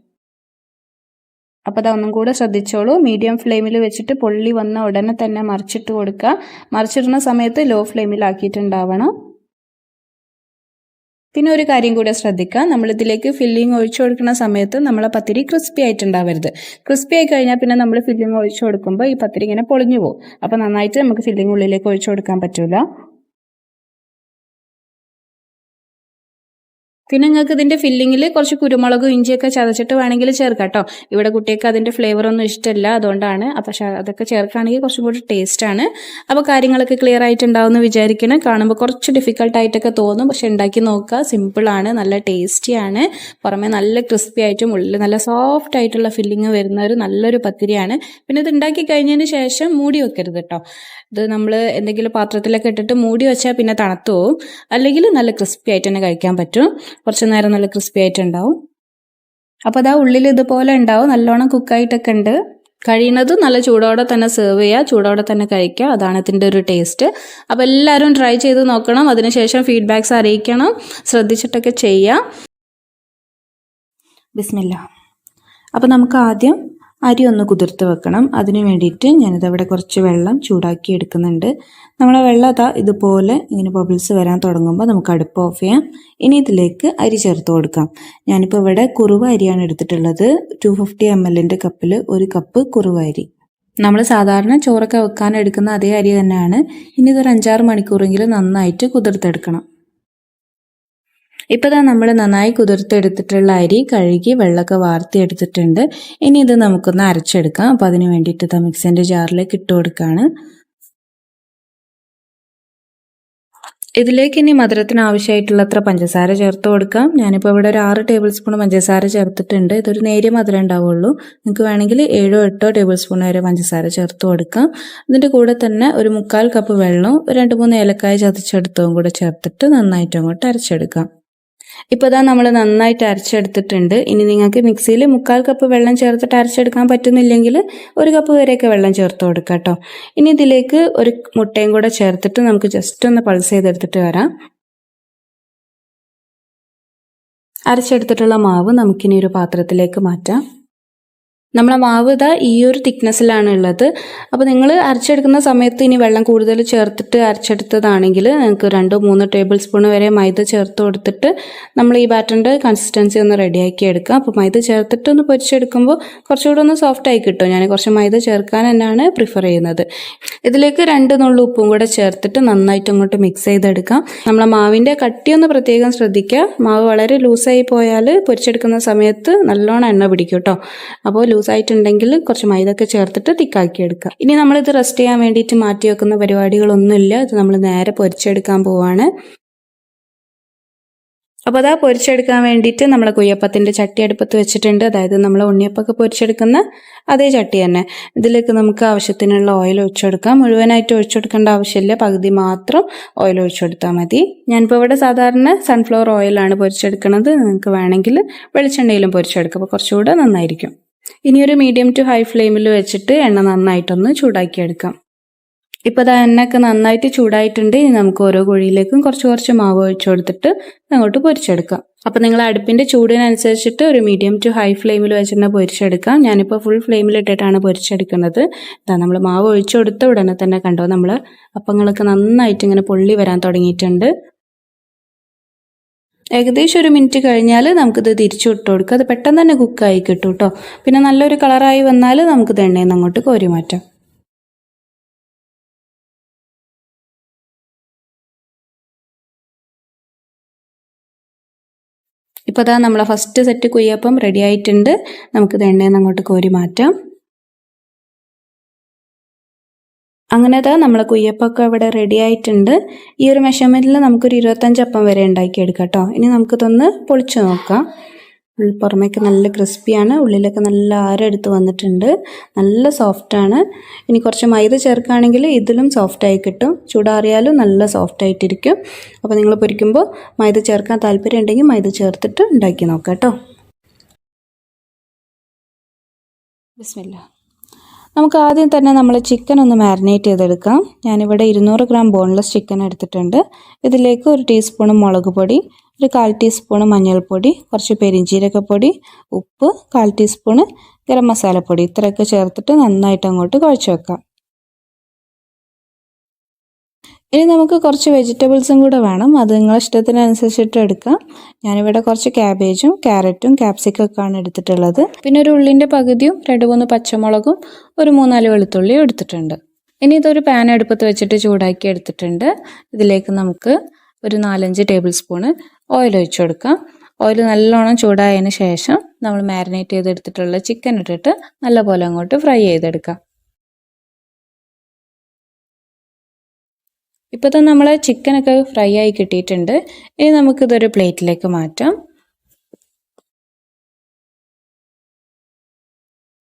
അപ്പോൾ അതാ ഒന്നും കൂടെ ശ്രദ്ധിച്ചോളൂ, മീഡിയം ഫ്ലെയിമിൽ വെച്ചിട്ട് പൊള്ളി വന്ന ഉടനെ തന്നെ മറിച്ചിട്ട് കൊടുക്കുക. മറിച്ചിടുന്ന സമയത്ത് ലോ ഫ്ലെയിമിലാക്കിയിട്ടുണ്ടാവണം. പിന്നെ ഒരു കാര്യം കൂടെ ശ്രദ്ധിക്കുക, നമ്മളിതിലേക്ക് ഫില്ലിങ് ഒഴിച്ചു കൊടുക്കുന്ന സമയത്ത് നമ്മളെ പത്തിരി ക്രിസ്പി ആയിട്ടുണ്ടാവരുത്. ക്രിസ്പി ആയി കഴിഞ്ഞാൽ പിന്നെ നമ്മൾ ഫില്ലിങ് ഒഴിച്ചു കൊടുക്കുമ്പോൾ ഈ പത്തിരി ഇങ്ങനെ പൊളിഞ്ഞു പോകും. അപ്പോൾ നന്നായിട്ട് നമുക്ക് ഫില്ലിങ് ഉള്ളിലേക്ക് ഒഴിച്ചു കൊടുക്കാൻ പറ്റില്ല. പിന്നെ നിങ്ങൾക്ക് ഇതിൻ്റെ ഫില്ലിങ്ങിൽ കുറച്ച് കുരുമുളകും ഇഞ്ചിയൊക്കെ ചതച്ചിട്ട് വേണമെങ്കിൽ ചേർക്കാം കേട്ടോ. ഇവിടെ കുട്ടികൾക്ക് അതിൻ്റെ ഫ്ലേവറൊന്നും ഇഷ്ടമല്ല, അതുകൊണ്ടാണ്. പക്ഷേ അതൊക്കെ ചേർക്കുകയാണെങ്കിൽ കുറച്ചും കൂടി ടേസ്റ്റാണ്. അപ്പോൾ കാര്യങ്ങളൊക്കെ ക്ലിയർ ആയിട്ടുണ്ടാവുമെന്ന് വിചാരിക്കണം. കാണുമ്പോൾ കുറച്ച് ഡിഫിക്കൽട്ടായിട്ടൊക്കെ തോന്നും, പക്ഷെ ഉണ്ടാക്കി നോക്കുക, സിമ്പിളാണ്, നല്ല ടേസ്റ്റിയാണ്. പുറമെ നല്ല ക്രിസ്പി ആയിട്ടും ഉള്ളിൽ നല്ല സോഫ്റ്റ് ആയിട്ടുള്ള ഫില്ലിങ് വരുന്ന ഒരു നല്ലൊരു പത്തിരിയാണ്. പിന്നെ ഇത് ഉണ്ടാക്കി കഴിഞ്ഞതിന് ശേഷം മൂടി വെക്കരുത് കേട്ടോ. ഇത് നമ്മൾ എന്തെങ്കിലും പാത്രത്തിലൊക്കെ ഇട്ടിട്ട് മൂടി വെച്ചാൽ പിന്നെ തണുത്തു പോകും. അല്ലെങ്കിൽ നല്ല ക്രിസ്പി ആയിട്ട് തന്നെ കഴിക്കാൻ പറ്റും. കുറച്ച് നേരം നല്ല ക്രിസ്പി ആയിട്ടുണ്ടാവും. അപ്പോൾ അതാ ഉള്ളിൽ ഇതുപോലെ ഉണ്ടാവും, നല്ലോണം കുക്കായിട്ടൊക്കെ ഉണ്ട്. കഴിയുന്നതും നല്ല ചൂടോടെ തന്നെ സെർവ് ചെയ്യുക, ചൂടോടെ തന്നെ കഴിക്കുക. അതാണ് ഇതിൻ്റെ ഒരു ടേസ്റ്റ്. അപ്പോൾ എല്ലാവരും ട്രൈ ചെയ്ത് നോക്കണം, അതിനുശേഷം ഫീഡ്ബാക്ക്സ് അറിയിക്കണം, ശ്രദ്ധിച്ചിട്ടൊക്കെ ചെയ്യാം. ബിസ്മില്ലാ. അപ്പോൾ നമുക്ക് ആദ്യം അരി ഒന്ന് കുതിർത്ത് വെക്കണം. അതിന് വേണ്ടിയിട്ട് ഞാനിതവിടെ കുറച്ച് വെള്ളം ചൂടാക്കി എടുക്കുന്നുണ്ട്. നമ്മളെ വെള്ളം അതാ ഇതുപോലെ ഇങ്ങനെ ബബിൾസ് വരാൻ തുടങ്ങുമ്പോൾ നമുക്ക് അടുപ്പ് ഓഫ് ചെയ്യാം. ഇനി ഇതിലേക്ക് അരി ചേർത്ത് കൊടുക്കാം. ഞാനിപ്പോൾ ഇവിടെ കുറുവ അരിയാണ് എടുത്തിട്ടുള്ളത്. 250 ml കപ്പിൽ 1 കപ്പ് കുറുവ അരി. നമ്മൾ സാധാരണ ചോറൊക്കെ വെക്കാൻ എടുക്കുന്ന അതേ അരി തന്നെയാണ്. ഇനി ഇതൊരു 5-6 മണിക്കൂറെങ്കിലും നന്നായിട്ട് കുതിർത്തെടുക്കണം. ഇപ്പോൾ നമ്മൾ നന്നായി കുതിർത്തെടുത്തിട്ടുള്ള അരി കഴുകി വെള്ളമൊക്കെ വാർത്തിയെടുത്തിട്ടുണ്ട്. ഇനി ഇത് നമുക്കൊന്ന് അരച്ചെടുക്കാം. അപ്പോൾ അതിന് വേണ്ടിയിട്ട് മിക്സിൻ്റെ ജാറിലേക്ക് ഇട്ട് കൊടുക്കുകയാണ്. ഇതിലേക്ക് ഇനി മധുരത്തിന് ആവശ്യമായിട്ടുള്ളത്ര പഞ്ചസാര ചേർത്ത് കൊടുക്കാം. ഞാനിപ്പോൾ ഇവിടെ ഒരു 6 ടേബിൾ സ്പൂൺ പഞ്ചസാര ചേർത്തിട്ടുണ്ട്. ഇതൊരു നേരിയ മധുരം ഉണ്ടാവുള്ളൂ. നിങ്ങൾക്ക് വേണമെങ്കിൽ 7-8 ടേബിൾ സ്പൂൺ വരെ പഞ്ചസാര ചേർത്ത് കൊടുക്കാം. ഇതിൻ്റെ കൂടെ തന്നെ ഒരു 1/4 കപ്പ് വെള്ളവും 2-3 ഏലക്കായ ചതച്ചെടുത്തതും കൂടെ ചേർത്തിട്ട് നന്നായിട്ട് അങ്ങോട്ട് അരച്ചെടുക്കാം. ഇപ്പോൾ ഇതാ നമ്മൾ നന്നായിട്ട് അരച്ചെടുത്തിട്ടുണ്ട്. ഇനി നിങ്ങൾക്ക് മിക്സിയിൽ 1/4 കപ്പ് വെള്ളം ചേർത്തിട്ട് അരച്ചെടുക്കാൻ പറ്റുന്നില്ലെങ്കിൽ 1 കപ്പ് വരെയൊക്കെ വെള്ളം ചേർത്ത് കൊടുക്കാം കേട്ടോ. ഇനി ഇതിലേക്ക് ഒരു മുട്ടയും കൂടെ ചേർത്തിട്ട് നമുക്ക് ജസ്റ്റ് ഒന്ന് പൾസ് ചെയ്തെടുത്തിട്ട് വരാം. അരച്ചെടുത്തിട്ടുള്ള മാവ് നമുക്കിനി ഒരു പാത്രത്തിലേക്ക് മാറ്റാം. നമ്മളെ മാവ് ഇതാ ഈ ഒരു തിക്നെസ്സിലാണ് ഉള്ളത്. അപ്പോൾ നിങ്ങൾ അരച്ചെടുക്കുന്ന സമയത്ത് ഇനി വെള്ളം കൂടുതൽ ചേർത്തിട്ട് അരച്ചെടുത്തതാണെങ്കിൽ നിങ്ങൾക്ക് 2-3 ടേബിൾ സ്പൂൺ വരെ മൈദ ചേർത്ത് കൊടുത്തിട്ട് നമ്മൾ ഈ ബാറ്ററിൻ്റെ കൺസിസ്റ്റൻസി ഒന്ന് റെഡിയാക്കി എടുക്കുക. അപ്പോൾ മൈദ ചേർത്തിട്ട് ഒന്ന് പൊരിച്ചെടുക്കുമ്പോൾ കുറച്ചുകൂടെ ഒന്ന് സോഫ്റ്റ് ആയി കിട്ടും. ഞാൻ കുറച്ച് മൈദ ചേർക്കാൻ തന്നെയാണ് പ്രിഫർ ചെയ്യുന്നത്. ഇതിലേക്ക് 2 നുള്ളു ഉപ്പും കൂടെ ചേർത്തിട്ട് നന്നായിട്ട് അങ്ങോട്ട് മിക്സ് ചെയ്തെടുക്കാം. നമ്മളെ മാവിൻ്റെ കട്ടിയൊന്ന് പ്രത്യേകം ശ്രദ്ധിക്കുക. മാവ് വളരെ ലൂസായി പോയാൽ പൊരിച്ചെടുക്കുന്ന സമയത്ത് നല്ലോണം എണ്ണ പിടിക്കും കേട്ടോ. അപ്പോൾ ലൂസായിട്ടുണ്ടെങ്കിൽ കുറച്ച് മൈദൊക്കെ ചേർത്തിട്ട് തിക്കാക്കി എടുക്കുക. ഇനി നമ്മളിത് റെസ്റ്റ് ചെയ്യാൻ വേണ്ടിയിട്ട് മാറ്റി വെക്കുന്ന പരിപാടികളൊന്നുമില്ല. ഇത് നമ്മൾ നേരെ പൊരിച്ചെടുക്കാൻ പോവാണ്. അപ്പോൾ അതാ പൊരിച്ചെടുക്കാൻ വേണ്ടിയിട്ട് നമ്മൾ കുയ്യപ്പത്തിൻ്റെ ചട്ടി അടുപ്പത്ത് വെച്ചിട്ടുണ്ട്. അതായത് നമ്മൾ ഉണ്ണിയപ്പൊക്കെ പൊരിച്ചെടുക്കുന്ന അതേ ചട്ടി തന്നെ. ഇതിലേക്ക് നമുക്ക് ആവശ്യത്തിനുള്ള ഓയിൽ ഒഴിച്ചെടുക്കാം. മുഴുവനായിട്ട് ഒഴിച്ചെടുക്കേണ്ട ആവശ്യമില്ല, പകുതി മാത്രം ഓയിൽ ഒഴിച്ചെടുത്താൽ മതി. ഞാനിപ്പോൾ ഇവിടെ സാധാരണ സൺഫ്ലവർ ഓയിലാണ് പൊരിച്ചെടുക്കുന്നത്. നിങ്ങൾക്ക് വേണമെങ്കിൽ വെളിച്ചെണ്ണയിലും പൊരിച്ചെടുക്കുക, അപ്പോൾ കുറച്ചുകൂടെ നന്നായിരിക്കും. ഇനി ഒരു മീഡിയം ടു ഹൈ ഫ്ലെയിമിൽ വെച്ചിട്ട് എണ്ണ നന്നായിട്ടൊന്ന് ചൂടാക്കിയെടുക്കാം. ഇപ്പോൾ അത് എണ്ണയൊക്കെ നന്നായിട്ട് ചൂടായിട്ടുണ്ട്. ഇനി നമുക്ക് ഓരോ കുഴിയിലേക്കും കുറച്ച് മാവ് ഒഴിച്ചു കൊടുത്തിട്ട് അങ്ങോട്ട് പൊരിച്ചെടുക്കാം. അപ്പോൾ നിങ്ങൾ അടുപ്പിൻ്റെ ചൂടിനനുസരിച്ചിട്ട് ഒരു മീഡിയം ടു ഹൈ ഫ്ലെയിമിൽ വെച്ചിട്ട് പൊരിച്ചെടുക്കാം. ഞാനിപ്പോൾ ഫുൾ ഫ്ലെയിമിലിട്ടിട്ടാണ് പൊരിച്ചെടുക്കുന്നത്. നമ്മൾ മാവ് ഒഴിച്ചു കൊടുത്ത ഉടനെ തന്നെ കണ്ടോ നമ്മൾ അപ്പങ്ങളൊക്കെ നന്നായിട്ട് ഇങ്ങനെ പൊള്ളി വരാൻ തുടങ്ങിയിട്ടുണ്ട്. ഏകദേശം 1 മിനിറ്റ് കഴിഞ്ഞാൽ നമുക്കിത് തിരിച്ചു ഇട്ട് കൊടുക്കുക. അത് പെട്ടെന്ന് തന്നെ കുക്കായി കിട്ടും കേട്ടോ. പിന്നെ നല്ലൊരു കളറായി വന്നാൽ നമുക്കിത് എണ്ണയിൽ നിന്ന് അങ്ങോട്ട് കോരി മാറ്റാം. ഇപ്പോൾ അതാ നമ്മളെ ഫസ്റ്റ് സെറ്റ് കുയ്യപ്പം റെഡി ആയിട്ടുണ്ട്. നമുക്കിത് എണ്ണയിൽ നിന്ന് അങ്ങോട്ട് കോരി മാറ്റാം. അങ്ങനത്തെ നമ്മളെ കുയ്യപ്പൊക്കെ ഇവിടെ റെഡി ആയിട്ടുണ്ട്. ഈ ഒരു മെഷർമെൻറ്റിൽ നമുക്കൊരു 25 അപ്പം വരെ ഉണ്ടാക്കിയെടുക്കാം കേട്ടോ. ഇനി നമുക്കിതൊന്ന് പൊളിച്ച് നോക്കാം. പുറമേക്ക് നല്ല ക്രിസ്പിയാണ്, ഉള്ളിലൊക്കെ നല്ല ആരെടുത്ത് വന്നിട്ടുണ്ട്, നല്ല സോഫ്റ്റാണ്. ഇനി കുറച്ച് മൈദ ചേർക്കുകയാണെങ്കിൽ ഇതിലും സോഫ്റ്റായി കിട്ടും, ചൂടാറിയാലും നല്ല സോഫ്റ്റായിട്ടിരിക്കും. അപ്പോൾ നിങ്ങൾ പൊരിക്കുമ്പോൾ മൈദ ചേർക്കാൻ താല്പര്യം ഉണ്ടെങ്കിൽ മൈദ ചേർത്തിട്ട് ഉണ്ടാക്കി നോക്കാം കേട്ടോ. ബിസ്മില്ലാ. നമുക്ക് ആദ്യം തന്നെ നമ്മൾ ചിക്കൻ ഒന്ന് മാരിനേറ്റ് ചെയ്തെടുക്കാം. ഞാനിവിടെ 200 ഗ്രാം ബോൺലെസ് ചിക്കൻ എടുത്തിട്ടുണ്ട്. ഇതിലേക്ക് 1 ടീസ്പൂൺ മുളക് പൊടി, 1/4 ടീസ്പൂൺ മഞ്ഞൾപ്പൊടി, കുറച്ച് പെരിഞ്ജീരകപ്പൊടി, ഉപ്പ്, 1/4 ടീസ്പൂൺ ഗരം മസാലപ്പൊടി, ഇത്രയൊക്കെ ചേർത്തിട്ട് നന്നായിട്ട് അങ്ങോട്ട് കുഴച്ച് വെക്കാം. ഇനി നമുക്ക് കുറച്ച് വെജിറ്റബിൾസും കൂടെ വേണം. അത് നിങ്ങളുടെ ഇഷ്ടത്തിനനുസരിച്ചിട്ട് എടുക്കാം. ഞാനിവിടെ കുറച്ച് ക്യാബേജും ക്യാരറ്റും ക്യാപ്സിക്കൊക്കെയാണ് എടുത്തിട്ടുള്ളത്. പിന്നെ ഒരു ഉള്ളിൻ്റെ പകുതിയും 2-3 പച്ചമുളകും 1-3-4 വെളുത്തുള്ളിയും എടുത്തിട്ടുണ്ട്. ഇനി ഇതൊരു പാൻ അടുപ്പത്ത് വെച്ചിട്ട് ചൂടാക്കി എടുത്തിട്ടുണ്ട്. ഇതിലേക്ക് നമുക്ക് ഒരു 4-5 ടേബിൾ സ്പൂണ് ഓയിൽ ഒഴിച്ചു കൊടുക്കാം. ഓയിൽ നല്ലോണം ചൂടായതിന് ശേഷം നമ്മൾ മാരിനേറ്റ് ചെയ്തെടുത്തിട്ടുള്ള ചിക്കൻ ഇട്ടിട്ട് നല്ലപോലെ അങ്ങോട്ട് ഫ്രൈ ചെയ്തെടുക്കാം. ഇപ്പോൾ തന്നെ നമ്മളെ ചിക്കനൊക്കെ ഫ്രൈ ആയി കിട്ടിയിട്ടുണ്ട്. ഇനി നമുക്കിതൊരു പ്ലേറ്റിലേക്ക് മാറ്റാം.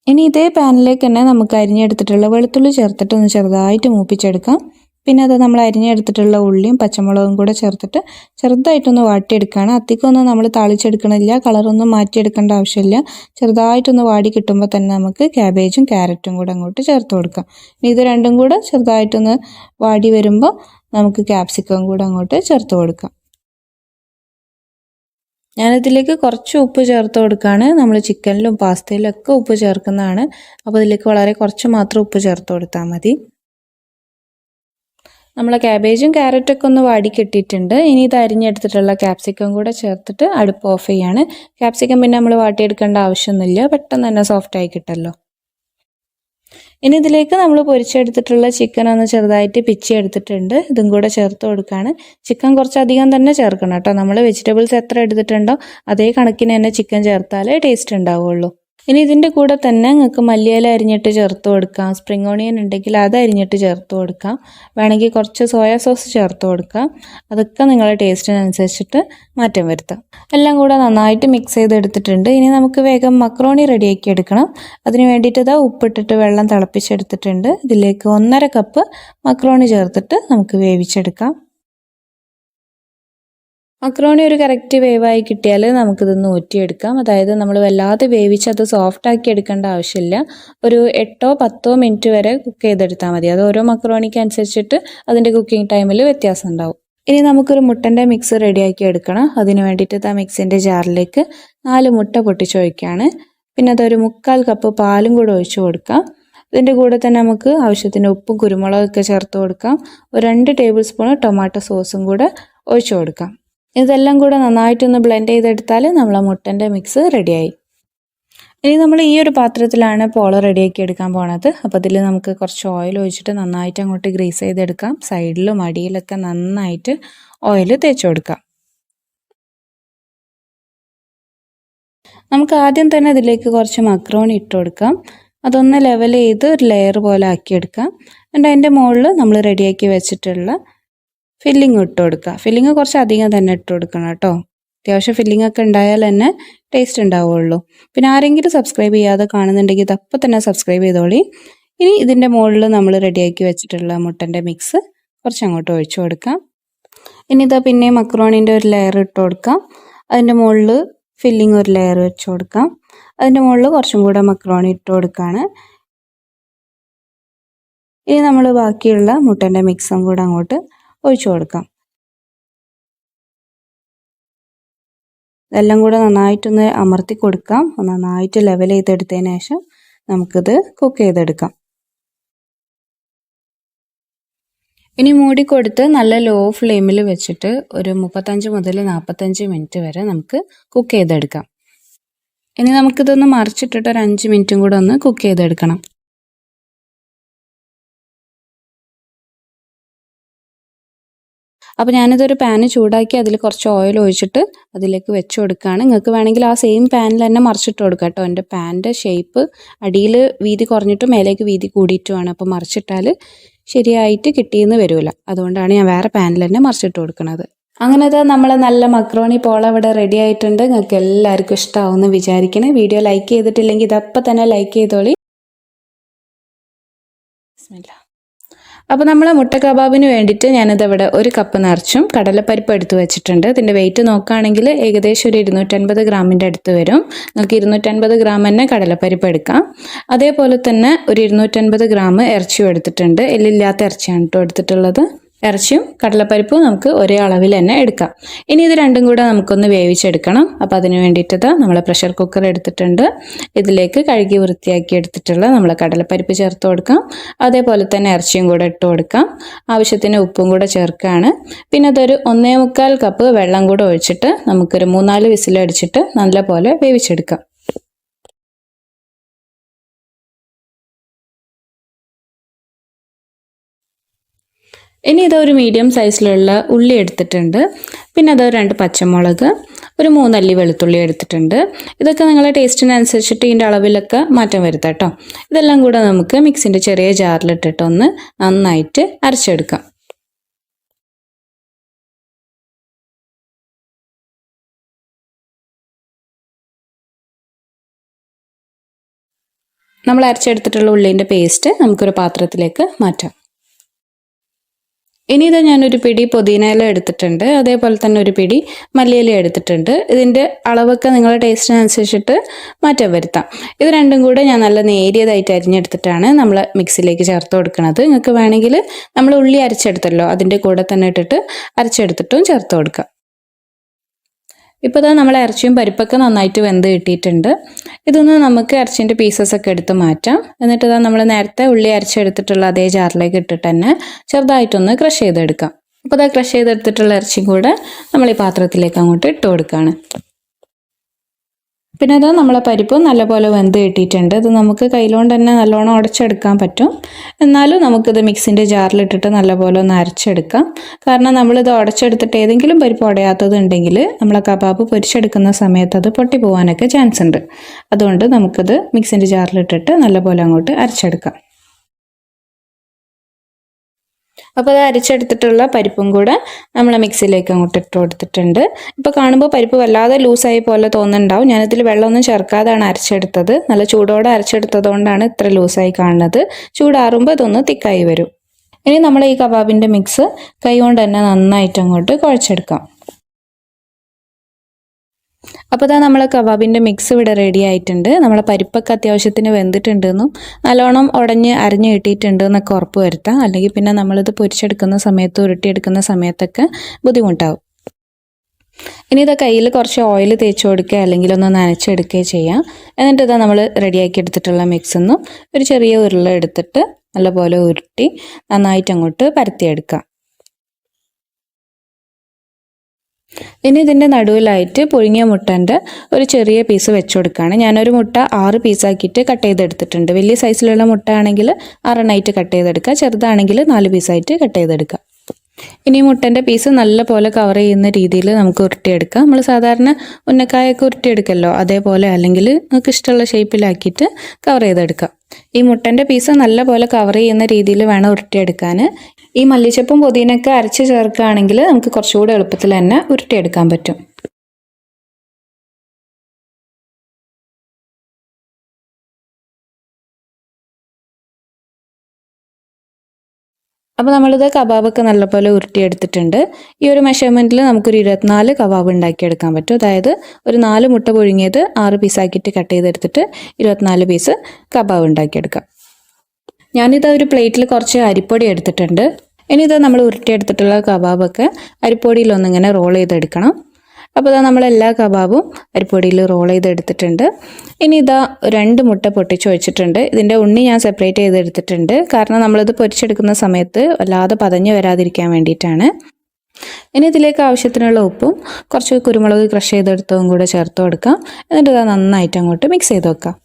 ഇനി ഇതേ പാനിലേക്ക് തന്നെ നമുക്ക് അരിഞ്ഞെടുത്തിട്ടുള്ള വെളുത്തുള്ളി ചേർത്തിട്ട് ഒന്ന് ചെറുതായിട്ട് മൂപ്പിച്ചെടുക്കാം. പിന്നെ അത് നമ്മൾ അരിഞ്ഞെടുത്തിട്ടുള്ള ഉള്ളിയും പച്ചമുളകും കൂടെ ചേർത്തിട്ട് ചെറുതായിട്ടൊന്ന് വാട്ടിയെടുക്കുകയാണ്. അധികമൊന്നും നമ്മൾ താളിച്ചെടുക്കണില്ല, കളറൊന്നും മാറ്റിയെടുക്കേണ്ട ആവശ്യമില്ല. ചെറുതായിട്ടൊന്ന് വാടി കിട്ടുമ്പോൾ തന്നെ നമുക്ക് ക്യാബേജും ക്യാരറ്റും കൂടെ അങ്ങോട്ട് ചേർത്ത് കൊടുക്കാം. ഇനി ഇത് രണ്ടും കൂടെ ചെറുതായിട്ടൊന്ന് വാടി വരുമ്പോൾ നമുക്ക് ക്യാപ്സിക്കം കൂടെ അങ്ങോട്ട് ചേർത്ത് കൊടുക്കാം. ഞാനിതിലേക്ക് കുറച്ച് ഉപ്പ് ചേർത്ത് കൊടുക്കുകയാണ്. നമ്മൾ ചിക്കനിലും പാസ്തയിലും ഒക്കെ ഉപ്പ് ചേർക്കുന്നതാണ്. അപ്പോൾ ഇതിലേക്ക് വളരെ കുറച്ച് മാത്രം ഉപ്പ് ചേർത്ത് കൊടുത്താൽ മതി. നമ്മളെ ക്യാബേജും ക്യാരറ്റൊക്കെ ഒന്ന് വാടി കിട്ടിയിട്ടുണ്ട്. ഇനി ഇത് അരിഞ്ഞെടുത്തിട്ടുള്ള ക്യാപ്സിക്കം കൂടെ ചേർത്തിട്ട് അടുപ്പ് ഓഫ് ചെയ്യാണ്. ക്യാപ്സിക്കം പിന്നെ നമ്മൾ വാട്ടിയെടുക്കേണ്ട ആവശ്യമൊന്നുമില്ല, പെട്ടെന്ന് തന്നെ സോഫ്റ്റായി കിട്ടല്ലോ. ഇനി ഇതിലേക്ക് നമ്മൾ പൊരിച്ചെടുത്തിട്ടുള്ള ചിക്കൻ ഒന്ന് ചെറുതായിട്ട് പിച്ചി എടുത്തിട്ടുണ്ട്. ഇതും കൂടെ ചേർത്ത് കൊടുക്കുകയാണ്. ചിക്കൻ കുറച്ചധികം തന്നെ ചേർക്കണം കേട്ടോ. നമ്മൾ വെജിറ്റബിൾസ് എത്ര എടുത്തിട്ടുണ്ടോ അതേ കണക്കിന് തന്നെ ചിക്കൻ ചേർത്താലേ ടേസ്റ്റ് ഉണ്ടാവുള്ളൂ. ഇനി ഇതിൻ്റെ കൂടെ തന്നെ നിങ്ങൾക്ക് മല്ലിയില അരിഞ്ഞിട്ട് ചേർത്ത് കൊടുക്കാം. സ്പ്രിംഗ് ഓണിയൻ ഉണ്ടെങ്കിൽ അത് അരിഞ്ഞിട്ട് ചേർത്ത് കൊടുക്കാം. വേണമെങ്കിൽ കുറച്ച് സോയാ സോസ് ചേർത്ത് കൊടുക്കാം. അതൊക്കെ നിങ്ങളുടെ ടേസ്റ്റിനനുസരിച്ചിട്ട് മാറ്റം വരുത്താം. എല്ലാം കൂടെ നന്നായിട്ട് മിക്സ് ചെയ്തെടുത്തിട്ടുണ്ട്. ഇനി നമുക്ക് വേഗം മക്രോണി റെഡിയാക്കി എടുക്കണം. അതിന് വേണ്ടിയിട്ട് ഇതാ ഉപ്പിട്ടിട്ട് വെള്ളം തിളപ്പിച്ചെടുത്തിട്ടുണ്ട്. ഇതിലേക്ക് 1.5 കപ്പ് മക്രോണി ചേർത്തിട്ട് നമുക്ക് വേവിച്ചെടുക്കാം. മക്രോണി ഒരു കറക്റ്റ് വേവായി കിട്ടിയാൽ നമുക്കിതൊന്ന് ഊറ്റിയെടുക്കാം. അതായത് നമ്മൾ വല്ലാതെ വേവിച്ച് അത് സോഫ്റ്റ് ആക്കി എടുക്കേണ്ട ആവശ്യമില്ല. ഒരു 8-10 മിനിറ്റ് വരെ കുക്ക് ചെയ്തെടുത്താൽ മതി. അത് ഓരോ മക്രോണിക്ക് അനുസരിച്ചിട്ട് അതിൻ്റെ കുക്കിംഗ് ടൈമിൽ വ്യത്യാസം ഉണ്ടാവും. ഇനി നമുക്കൊരു മുട്ടൻ്റെ മിക്സ് റെഡിയാക്കി എടുക്കണം. അതിന് വേണ്ടിയിട്ട് ആ മിക്സിൻ്റെ ജാറിലേക്ക് 4 മുട്ട പൊട്ടിച്ചൊഴിക്കുകയാണ്. പിന്നെ അതൊരു 1/4 കപ്പ് പാലും കൂടെ ഒഴിച്ചു കൊടുക്കാം. ഇതിൻ്റെ കൂടെ തന്നെ നമുക്ക് ആവശ്യത്തിന് ഉപ്പും കുരുമുളകൊക്കെ ചേർത്ത് കൊടുക്കാം. ഒരു 2 ടേബിൾ സ്പൂൺ ടൊമാറ്റോ സോസും കൂടെ ഒഴിച്ചു കൊടുക്കാം. ഇതെല്ലാം കൂടെ നന്നായിട്ടൊന്ന് ബ്ലെൻഡ് ചെയ്തെടുത്താൽ നമ്മളെ മുട്ടൻ്റെ മിക്സ് റെഡിയായി. ഇനി നമ്മൾ ഈ ഒരു പാത്രത്തിലാണ് പോള റെഡിയാക്കി എടുക്കാൻ പോണത്. അപ്പോൾ ഇതിൽ നമുക്ക് കുറച്ച് ഓയിൽ ഒഴിച്ചിട്ട് നന്നായിട്ട് അങ്ങോട്ട് ഗ്രീസ് ചെയ്തെടുക്കാം. സൈഡിലും അടിയിലൊക്കെ നന്നായിട്ട് ഓയിൽ തേച്ച് കൊടുക്കാം. നമുക്ക് ആദ്യം തന്നെ ഇതിലേക്ക് കുറച്ച് മക്രോണി ഇട്ട് കൊടുക്കാം. അതൊന്ന് ലെവൽ ചെയ്ത് ഒരു ലെയർ പോലെ ആക്കിയെടുക്കാം. എന്നിട്ട് അതിൻ്റെ മുകളിൽ നമ്മൾ റെഡിയാക്കി വെച്ചിട്ടുള്ള ഫില്ലിങ് ഇട്ട് കൊടുക്കുക. ഫില്ലിങ് കുറച്ച് അധികം തന്നെ ഇട്ട് കൊടുക്കണം കേട്ടോ. അത്യാവശ്യം ഫില്ലിംഗ് ഒക്കെ ഉണ്ടായാൽ തന്നെ ടേസ്റ്റ് ഉണ്ടാവുള്ളൂ. പിന്നെ ആരെങ്കിലും സബ്സ്ക്രൈബ് ചെയ്യാതെ കാണുന്നുണ്ടെങ്കിൽ ഇതപ്പം തന്നെ സബ്സ്ക്രൈബ് ചെയ്തോളി. ഇനി ഇതിൻ്റെ മുകളിൽ നമ്മൾ റെഡിയാക്കി വെച്ചിട്ടുള്ള മുട്ടൻ്റെ മിക്സ് കുറച്ച് അങ്ങോട്ട് ഒഴിച്ചു കൊടുക്കാം. ഇനി ഇതാ പിന്നെ മക്രോണിൻ്റെ ഒരു ലെയർ ഇട്ട് കൊടുക്കാം. അതിൻ്റെ മുകളിൽ ഫില്ലിങ് ഒരു ലെയർ വെച്ച് കൊടുക്കാം. അതിൻ്റെ മുകളിൽ കുറച്ചും കൂടെ മക്രോണി ഇട്ട് കൊടുക്കുകയാണ്. ഇനി നമ്മൾ ബാക്കിയുള്ള മുട്ടൻ്റെ മിക്സും കൂടെ അങ്ങോട്ട് ഒഴിച്ചു കൊടുക്കാം. ഇതെല്ലാം കൂടെ നന്നായിട്ടൊന്ന് അമർത്തി കൊടുക്കാം. നന്നായിട്ട് ലെവൽ ചെയ്തെടുത്തതിന് ശേഷം നമുക്കിത് കുക്ക് ചെയ്തെടുക്കാം. ഇനി മൂടിക്കൊടുത്ത് നല്ല ലോ ഫ്ലെയിമിൽ വെച്ചിട്ട് ഒരു 35 മുതൽ 45 മിനിറ്റ് വരെ നമുക്ക് കുക്ക് ചെയ്തെടുക്കാം. ഇനി നമുക്കിതൊന്ന് മറിച്ചിട്ടിട്ട് ഒരു 5 മിനിറ്റും കൂടെ ഒന്ന് കുക്ക് ചെയ്തെടുക്കണം. അപ്പോൾ ഞാനിതൊരു പാന് ചൂടാക്കി അതിൽ കുറച്ച് ഓയിൽ ഒഴിച്ചിട്ട് അതിലേക്ക് വെച്ച് കൊടുക്കുകയാണ്. നിങ്ങൾക്ക് വേണമെങ്കിൽ ആ സെയിം പാനിൽ തന്നെ മറിച്ചിട്ട് കൊടുക്കാം കേട്ടോ. എൻ്റെ പാനിൻ്റെ ഷേപ്പ് അടിയിൽ വീതി കുറഞ്ഞിട്ടും മേലേക്ക് വീതി കൂടിയിട്ടുമാണ്. അപ്പോൾ മറിച്ചിട്ടാൽ ശരിയായിട്ട് കിട്ടിയെന്ന് വരില്ല. അതുകൊണ്ടാണ് ഞാൻ വേറെ പാനിൽ തന്നെ മറിച്ചിട്ട് കൊടുക്കുന്നത്. അങ്ങനത്തെ നമ്മൾ നല്ല മക്രോണി പോള ഇവിടെ റെഡി ആയിട്ടുണ്ട്. നിങ്ങൾക്ക് എല്ലാവർക്കും ഇഷ്ടമാവുമെന്ന് വിചാരിക്കണേ. വീഡിയോ ലൈക്ക് ചെയ്തിട്ടില്ലെങ്കിൽ ഇതപ്പം തന്നെ ലൈക്ക് ചെയ്തോളി. അപ്പോൾ നമ്മൾ മുട്ട കബാബിന് വേണ്ടിയിട്ട് ഞാനിതവിടെ 1 കപ്പ് നിറച്ചും കടലപ്പരിപ്പ് എടുത്ത് വെച്ചിട്ടുണ്ട്. ഇതിൻ്റെ വെയിറ്റ് നോക്കുകയാണെങ്കിൽ ഏകദേശം ഒരു 250 ഗ്രാമിൻ്റെ അടുത്ത് വരും. നിങ്ങൾക്ക് 250 ഗ്രാം തന്നെ കടലപ്പരിപ്പ് എടുക്കാം. അതേപോലെ തന്നെ ഒരു 250 ഗ്രാം ഇറച്ചിയും എടുത്തിട്ടുണ്ട്. എല്ലില്ലാത്ത ഇറച്ചിയാണ് കേട്ടോ എടുത്തിട്ടുള്ളത്. ഇറച്ചിയും കടലപ്പരിപ്പും നമുക്ക് ഒരേ അളവിൽ തന്നെ എടുക്കാം. ഇനി ഇത് രണ്ടും കൂടെ നമുക്കൊന്ന് വേവിച്ചെടുക്കണം. അപ്പോൾ അതിന് വേണ്ടിയിട്ട് നമ്മൾ പ്രഷർ കുക്കർ എടുത്തിട്ടുണ്ട്. ഇതിലേക്ക് കഴുകി വൃത്തിയാക്കി എടുത്തിട്ടുള്ള നമ്മൾ കടലപ്പരിപ്പ് ചേർത്ത് കൊടുക്കാം. അതേപോലെ തന്നെ ഇറച്ചിയും കൂടെ ഇട്ട് കൊടുക്കാം. ആവശ്യത്തിന് ഉപ്പും കൂടെ ചേർക്കുകയാണ്. പിന്നെ അതൊരു 1.25 കപ്പ് വെള്ളം കൂടെ ഒഴിച്ചിട്ട് നമുക്കൊരു 3-4 വിസിലടിച്ചിട്ട് നല്ലപോലെ വേവിച്ചെടുക്കാം. ഇനി ഇതൊരു മീഡിയം സൈസിലുള്ള ഉള്ളി എടുത്തിട്ടുണ്ട്. പിന്നെ അത് 2 പച്ചമുളക്, ഒരു 3 അല്ലി വെളുത്തുള്ളി എടുത്തിട്ടുണ്ട്. ഇതൊക്കെ നിങ്ങളുടെ ടേസ്റ്റിനനുസരിച്ചിട്ട് ഇതിൻ്റെ അളവിലൊക്കെ മാറ്റം വരുത്താം കേട്ടോ. ഇതെല്ലാം കൂടെ നമുക്ക് മിക്സിൻ്റെ ചെറിയ ജാറിലിട്ടിട്ട് ഒന്ന് നന്നായിട്ട് അരച്ചെടുക്കാം. നമ്മൾ അരച്ചെടുത്തിട്ടുള്ള ഉള്ളിൻ്റെ പേസ്റ്റ് നമുക്കൊരു പാത്രത്തിലേക്ക് മാറ്റാം. ഇനി ഇത് ഞാനൊരു പിടി പുതിനയില എടുത്തിട്ടുണ്ട്. അതേപോലെ തന്നെ ഒരു പിടി മല്ലിയില എടുത്തിട്ടുണ്ട്. ഇതിൻ്റെ അളവൊക്കെ നിങ്ങളുടെ ടേസ്റ്റിനനുസരിച്ചിട്ട് മാറ്റം വരുത്താം. ഇത് രണ്ടും കൂടെ ഞാൻ നല്ല നേരിയതായിട്ട് അരിഞ്ഞെടുത്തിട്ടാണ് നമ്മൾ മിക്സിയിലേക്ക് ചേർത്ത് കൊടുക്കുന്നത്. നിങ്ങൾക്ക് വേണമെങ്കിൽ നമ്മൾ ഉള്ളി അരച്ചെടുത്തല്ലോ അതിൻ്റെ കൂടെ തന്നെ ഇട്ടിട്ട് അരച്ചെടുത്തിട്ടും ചേർത്ത് കൊടുക്കാം. ഇപ്പോൾ ഇതാ നമ്മൾ ഇറച്ചിയും പരിപ്പൊക്കെ നന്നായിട്ട് വെന്ത് കിട്ടിയിട്ടുണ്ട്. ഇതൊന്ന് നമുക്ക് ഇറച്ചിൻ്റെ പീസസൊക്കെ എടുത്ത് മാറ്റാം. എന്നിട്ട് ഇതാ നമ്മൾ നേരത്തെ ഉള്ളി അരച്ചെടുത്തിട്ടുള്ള അതേ ജാറിലേക്ക് ഇട്ടിട്ട് തന്നെ ചെറുതായിട്ടൊന്ന് ക്രഷ് ചെയ്തെടുക്കാം. അപ്പോൾ ഇതാ ക്രഷ് ചെയ്തെടുത്തിട്ടുള്ള ഇറച്ചിയും കൂടെ നമ്മൾ ഈ പാത്രത്തിലേക്ക് അങ്ങോട്ട് ഇട്ട് കൊടുക്കുകയാണ്. പിന്നെ അത് നമ്മളെ പരിപ്പ് നല്ലപോലെ വെന്ത് കിട്ടിയിട്ടുണ്ട്. ഇത് നമുക്ക് കയ്യിലുകൊണ്ട് തന്നെ നല്ലോണം ഉടച്ചെടുക്കാൻ പറ്റും. എന്നാലും നമുക്കിത് മിക്സിൻ്റെ ജാറിലിട്ടിട്ട് നല്ലപോലെ ഒന്ന് അരച്ചെടുക്കാം. കാരണം നമ്മളിത് ഉടച്ചെടുത്തിട്ട് ഏതെങ്കിലും പരിപ്പ് ഉടയാത്തത് ഉണ്ടെങ്കിൽ നമ്മളെ കബാബ് പൊരിച്ചെടുക്കുന്ന സമയത്ത് അത് പൊട്ടി പോകാനൊക്കെ ചാൻസ് ഉണ്ട്. അതുകൊണ്ട് നമുക്കിത് മിക്സിൻ്റെ ജാറിലിട്ടിട്ട് നല്ലപോലെ അങ്ങോട്ട് അരച്ചെടുക്കാം. അപ്പോൾ അത് അരച്ചെടുത്തിട്ടുള്ള പരിപ്പും കൂടെ നമ്മൾ മിക്സിയിലേക്ക് അങ്ങോട്ട് ഇട്ട് കൊടുത്തിട്ടുണ്ട്. ഇപ്പോൾ കാണുമ്പോൾ പരിപ്പ് വല്ലാതെ ലൂസായി പോലെ തോന്നുന്നുണ്ടാവും. ഞാനിതിൽ വെള്ളമൊന്നും ചേർക്കാതാണ് അരച്ചെടുത്തത്. നല്ല ചൂടോടെ അരച്ചെടുത്തത് കൊണ്ടാണ് ഇത്ര ലൂസായി കാണുന്നത്. ചൂടാറുമ്പോൾ ഇതൊന്ന് തിക്കായി വരും. ഇനി നമ്മൾ ഈ കബാബിൻ്റെ മിക്സ് കൈ കൊണ്ട് തന്നെ നന്നായിട്ട് അങ്ങോട്ട് കുഴച്ചെടുക്കാം. അപ്പോൾ ഇതാ നമ്മളെ കബാബിൻ്റെ മിക്സ് ഇവിടെ റെഡി ആയിട്ടുണ്ട്. നമ്മളെ പരിപ്പൊക്കെ അത്യാവശ്യത്തിന് വെന്തിട്ടുണ്ടെന്നും നല്ലോണം ഉടഞ്ഞ് അരിഞ്ഞ് കിട്ടിയിട്ടുണ്ട് എന്നൊക്കെ ഉറപ്പ് വരുത്താം. അല്ലെങ്കിൽ പിന്നെ നമ്മളിത് പൊരിച്ചെടുക്കുന്ന സമയത്ത് ഉരുട്ടിയെടുക്കുന്ന സമയത്തൊക്കെ ബുദ്ധിമുട്ടാവും. ഇനി ഇതാ കയ്യിൽ കുറച്ച് ഓയിൽ തേച്ച് കൊടുക്കുക അല്ലെങ്കിൽ ഒന്ന് നനച്ചെടുക്കുകയോ ചെയ്യാം. എന്നിട്ട് ഇതാ നമ്മൾ റെഡിയാക്കി എടുത്തിട്ടുള്ള മിക്സൊന്നും ഒരു ചെറിയ ഉരുള എടുത്തിട്ട് നല്ലപോലെ ഉരുട്ടി നന്നായിട്ട് അങ്ങോട്ട് പരത്തിയെടുക്കാം. ഇനി ഇതിൻ്റെ നടുവിലായിട്ട് പുഴുങ്ങിയ മുട്ടൻ്റെ ഒരു ചെറിയ പീസ് വെച്ച് കൊടുക്കുകയാണ്. ഞാനൊരു മുട്ട 6 പീസാക്കിയിട്ട് കട്ട് ചെയ്തെടുത്തിട്ടുണ്ട്. വലിയ സൈസിലുള്ള മുട്ട ആണെങ്കിൽ 6 കട്ട് ചെയ്തെടുക്കുക, ചെറുതാണെങ്കിൽ 4 പീസായിട്ട് കട്ട് ചെയ്തെടുക്കുക. ഇനി മുട്ടൻ്റെ പീസ് നല്ല പോലെ കവർ ചെയ്യുന്ന രീതിയിൽ നമുക്ക് ഉരുട്ടിയെടുക്കാം. നമ്മൾ സാധാരണ ഉന്നക്കായൊക്കെ ഉരുട്ടിയെടുക്കല്ലോ അതേപോലെ, അല്ലെങ്കിൽ നമുക്ക് ഇഷ്ടമുള്ള ഷേപ്പിലാക്കിയിട്ട് കവർ ചെയ്തെടുക്കാം. ഈ മുട്ടൻ്റെ പീസ് നല്ല പോലെ കവർ ചെയ്യുന്ന രീതിയിൽ വേണം ഉരുട്ടിയെടുക്കാൻ. ഈ മല്ലിച്ചപ്പും പുതിനയൊക്കെ അരച്ച് ചേർക്കുകയാണെങ്കിൽ നമുക്ക് കുറച്ചുകൂടി എളുപ്പത്തിൽ തന്നെ ഉരുട്ടിയെടുക്കാൻ പറ്റും. അപ്പോൾ നമ്മളിത് കബാബൊക്കെ നല്ലപോലെ ഉരുട്ടിയെടുത്തിട്ടുണ്ട്. ഈ ഒരു മെഷർമെൻറ്റിൽ നമുക്കൊരു 24 കബാബ് ഉണ്ടാക്കിയെടുക്കാൻ പറ്റും. അതായത് ഒരു 4 മുട്ട പുഴുങ്ങിയത് 6 പീസാക്കിയിട്ട് കട്ട് ചെയ്തെടുത്തിട്ട് 24 പീസ് കബാബ് ഉണ്ടാക്കിയെടുക്കാം. ഞാനിത് ഒരു പ്ലേറ്റിൽ കുറച്ച് അരിപ്പൊടി എടുത്തിട്ടുണ്ട്. ഇനി ഇത് നമ്മൾ ഉരുട്ടിയെടുത്തിട്ടുള്ള കബാബൊക്കെ അരിപ്പൊടിയിലൊന്നിങ്ങനെ റോൾ ചെയ്തെടുക്കണം. അപ്പോൾ ഇതാ നമ്മളെല്ലാ കബാബും അരിപ്പൊടിയിൽ റോൾ ചെയ്തെടുത്തിട്ടുണ്ട്. ഇനി ഇതാ 2 മുട്ട പൊട്ടിച്ച് വെച്ചിട്ടുണ്ട്. ഇതിൻ്റെ ഉണ്ണി ഞാൻ സെപ്പറേറ്റ് ചെയ്തെടുത്തിട്ടുണ്ട്. കാരണം നമ്മളിത് പൊരിച്ചെടുക്കുന്ന സമയത്ത് വല്ലാതെ പതഞ്ഞ് വരാതിരിക്കാൻ വേണ്ടിയിട്ടാണ്. ഇനി ഇതിലേക്ക് ആവശ്യത്തിനുള്ള ഉപ്പും കുറച്ച് കുരുമുളക് ക്രഷ് ചെയ്തെടുത്തതും കൂടെ ചേർത്ത് കൊടുക്കാം. എന്നിട്ട് ഇതാ നന്നായിട്ട് അങ്ങോട്ട് മിക്സ് ചെയ്ത് വെക്കാം.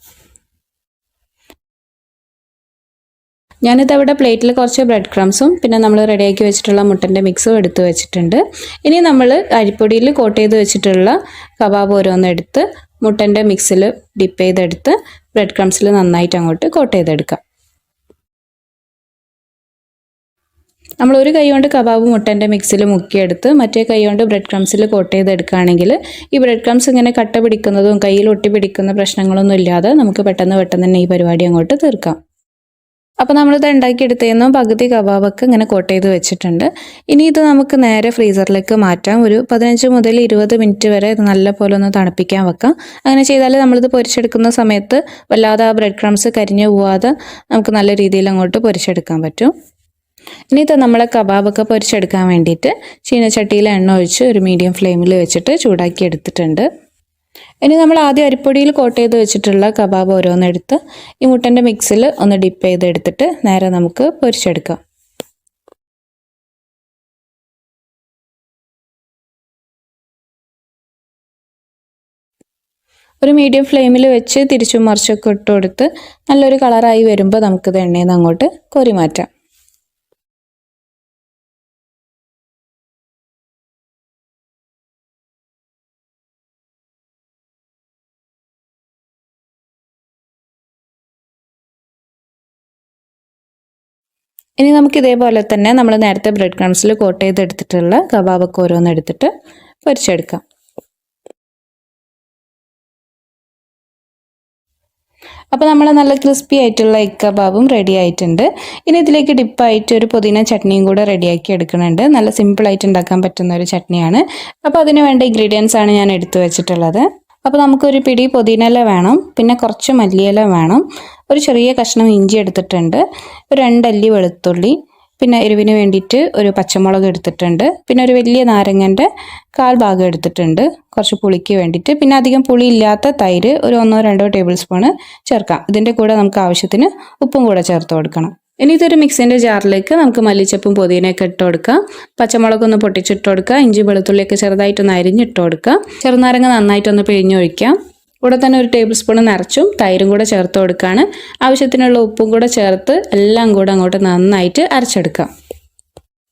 ഞാനിത് അവിടെ പ്ലേറ്റിൽ കുറച്ച് ബ്രെഡ് ക്രംസും പിന്നെ നമ്മൾ റെഡിയാക്കി വെച്ചിട്ടുള്ള മുട്ടൻ്റെ മിക്സും എടുത്ത് വെച്ചിട്ടുണ്ട്. ഇനി നമ്മൾ അരിപ്പൊടിയിൽ കോട്ട് ചെയ്ത് വെച്ചിട്ടുള്ള കബാബ് ഓരോന്നെടുത്ത് മുട്ടൻ്റെ മിക്സിൽ ഡിപ്പ് ചെയ്തെടുത്ത് ബ്രെഡ് ക്രംസിൽ നന്നായിട്ട് അങ്ങോട്ട് കോട്ട് ചെയ്തെടുക്കാം. നമ്മൾ ഒരു കൈ കൊണ്ട് കബാബ് മുട്ടൻ്റെ മിക്സിൽ മുക്കിയെടുത്ത് മറ്റേ കൈ കൊണ്ട് ബ്രെഡ് ക്രംസിൽ കോട്ട് ചെയ്തെടുക്കുകയാണെങ്കിൽ ഈ ബ്രെഡ് ക്രംസ് ഇങ്ങനെ കട്ട പിടിക്കുന്നതും കയ്യിൽ ഒട്ടി പിടിക്കുന്ന പ്രശ്നങ്ങളൊന്നും ഇല്ലാതെ നമുക്ക് പെട്ടെന്ന് തന്നെ ഈ പരിപാടി അങ്ങോട്ട് തീർക്കാം. അപ്പോൾ നമ്മളിത് ഉണ്ടാക്കിയെടുത്തതെന്ന് പകുതി കബാബൊക്കെ ഇങ്ങനെ കോട്ട് ചെയ്ത് വെച്ചിട്ടുണ്ട്. ഇനി ഇത് നമുക്ക് നേരെ ഫ്രീസറിലേക്ക് മാറ്റാം. ഒരു 15 മുതൽ 20 മിനിറ്റ് വരെ ഇത് നല്ലപോലെ ഒന്ന് തണുപ്പിക്കാൻ വെക്കാം. അങ്ങനെ ചെയ്താൽ നമ്മളിത് പൊരിച്ചെടുക്കുന്ന സമയത്ത് വല്ലാതെ ആ ബ്രെഡ് ക്രംസ് കരിഞ്ഞു പോവാതെ നമുക്ക് നല്ല രീതിയിൽ അങ്ങോട്ട് പൊരിച്ചെടുക്കാൻ പറ്റും. ഇനി ഇത് നമ്മളെ കബാബൊക്കെ പൊരിച്ചെടുക്കാൻ വേണ്ടിയിട്ട് ചീനച്ചട്ടിയിൽ എണ്ണ ഒഴിച്ച് ഒരു മീഡിയം ഫ്ലെയിമിൽ വെച്ചിട്ട് ചൂടാക്കി എടുത്തിട്ടുണ്ട്. ഇനി നമ്മൾ ആദ്യം അരിപ്പൊടിയിൽ കോട്ട് ചെയ്ത് വെച്ചിട്ടുള്ള കബാബ് ഓരോന്നെടുത്ത് ഈ മുട്ടൻ്റെ മിക്സിൽ ഒന്ന് ഡിപ്പ് ചെയ്തെടുത്തിട്ട് നേരെ നമുക്ക് പൊരിച്ചെടുക്കാം. ഒരു മീഡിയം ഫ്ലെയിമിൽ വെച്ച് തിരിച്ചും മറിച്ചൊക്കെ ഇട്ട് കൊടുത്ത് നല്ലൊരു കളറായി വരുമ്പോൾ നമുക്കിത് എണ്ണയിൽ നിന്ന് അങ്ങോട്ട് കോരി മാറ്റാം. ഇനി നമുക്ക് ഇതേപോലെ തന്നെ നമ്മൾ നേരത്തെ ബ്രെഡ് ക്രംസിൽ കോട്ട് ചെയ്തെടുത്തിട്ടുള്ള കബാബൊക്കെ ഓരോന്നെടുത്തിട്ട് പൊരിച്ചെടുക്കാം. അപ്പോൾ നമ്മൾ നല്ല ക്രിസ്പി ആയിട്ടുള്ള എഗ് കബാബും റെഡി ആയിട്ടുണ്ട്. ഇനി ഇതിലേക്ക് ഡിപ്പായിട്ട് ഒരു പുതിന ചട്നിയും കൂടെ റെഡിയാക്കി എടുക്കുന്നുണ്ട്. നല്ല സിമ്പിളായിട്ട് ഉണ്ടാക്കാൻ പറ്റുന്ന ഒരു ചട്നിയാണ്. അപ്പോൾ അതിന് വേണ്ട ഇൻഗ്രീഡിയൻസ് ആണ് ഞാൻ എടുത്തു വെച്ചിട്ടുള്ളത്. അപ്പോൾ നമുക്കൊരു പിടി പുതിനയില വേണം, പിന്നെ കുറച്ച് മല്ലിയില വേണം, ഒരു ചെറിയ കഷ്ണം ഇഞ്ചി എടുത്തിട്ടുണ്ട്, ഒരു 2 അല്ലി വെളുത്തുള്ളി, പിന്നെ എരിവിന് വേണ്ടിയിട്ട് ഒരു പച്ചമുളക് എടുത്തിട്ടുണ്ട്, പിന്നെ ഒരു വലിയ നാരങ്ങൻ്റെ 1/4 ഭാഗം എടുത്തിട്ടുണ്ട് കുറച്ച് പുളിക്ക് വേണ്ടിയിട്ട്, പിന്നെ അധികം പുളി ഇല്ലാത്ത തൈര് ഒരു 1-2 ടേബിൾ സ്പൂൺ ചേർക്കാം. ഇതിൻ്റെ കൂടെ നമുക്ക് ആവശ്യത്തിന് ഉപ്പും കൂടെ ചേർത്ത് കൊടുക്കണം. ഇനി ഇതൊരു മിക്സിൻ്റെ ജാറിലേക്ക് നമുക്ക് മല്ലിച്ചപ്പും പുതിനയൊക്കെ ഇട്ട് കൊടുക്കാം. പച്ചമുളകൊന്ന് പൊട്ടിച്ചിട്ട് കൊടുക്കുക. ഇഞ്ചി വെളുത്തുള്ളിയൊക്കെ ചെറുതായിട്ടൊന്ന് അരിഞ്ഞിട്ട് കൊടുക്കുക. ചെറുനാരങ്ങ നന്നായിട്ടൊന്ന് പിഴിഞ്ഞൊഴിക്കാം. കൂടെ തന്നെ ഒരു ടേബിൾ സ്പൂൺ നിറച്ചും തൈരും കൂടെ ചേർത്ത് കൊടുക്കുകയാണ്. ആവശ്യത്തിനുള്ള ഉപ്പും കൂടെ ചേർത്ത് എല്ലാം കൂടെ അങ്ങോട്ട് നന്നായിട്ട് അരച്ചെടുക്കാം.